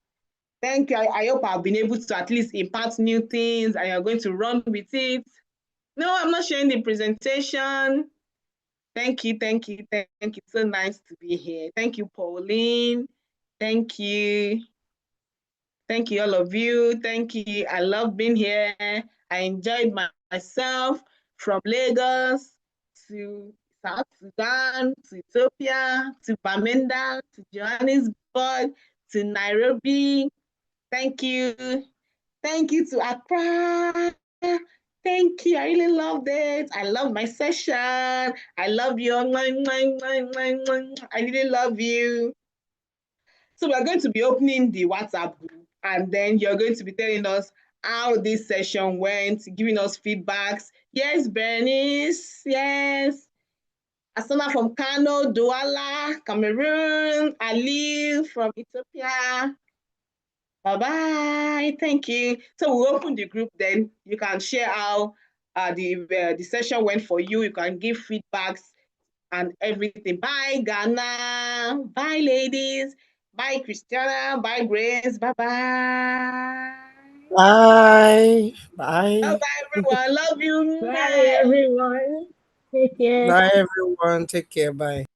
Thank you. I hope I've been able to at least impart new things and you're going to run with it. No, I'm not sharing the presentation. Thank you, thank you, thank you. So nice to be here. Thank you, Pauline. Thank you. Thank you, all of you. Thank you. I love being here. I enjoyed myself from Lagos to South Sudan, to Ethiopia, to Bamenda, to Johannesburg, to Nairobi. Thank you. Thank you to Accra. Thank you. I really loved it. I love my session. I love you. I really love you. So we're going to be opening the WhatsApp group and then you're going to be telling us how this session went, giving us feedbacks. Yes, Bernice. Yes. Asana from Kano, Douala, Cameroon, Ali from Ethiopia. Bye-bye. Thank you. So we'll open the group then. You can share how the session went for you. You can give feedbacks and everything. Bye, Ghana. Bye, ladies. Bye, Christiana. Bye, Grace. Bye-bye. Bye. Bye. Bye-bye, everyone. Love you. Bye, everyone. Take care. Bye, everyone. Take care. Bye.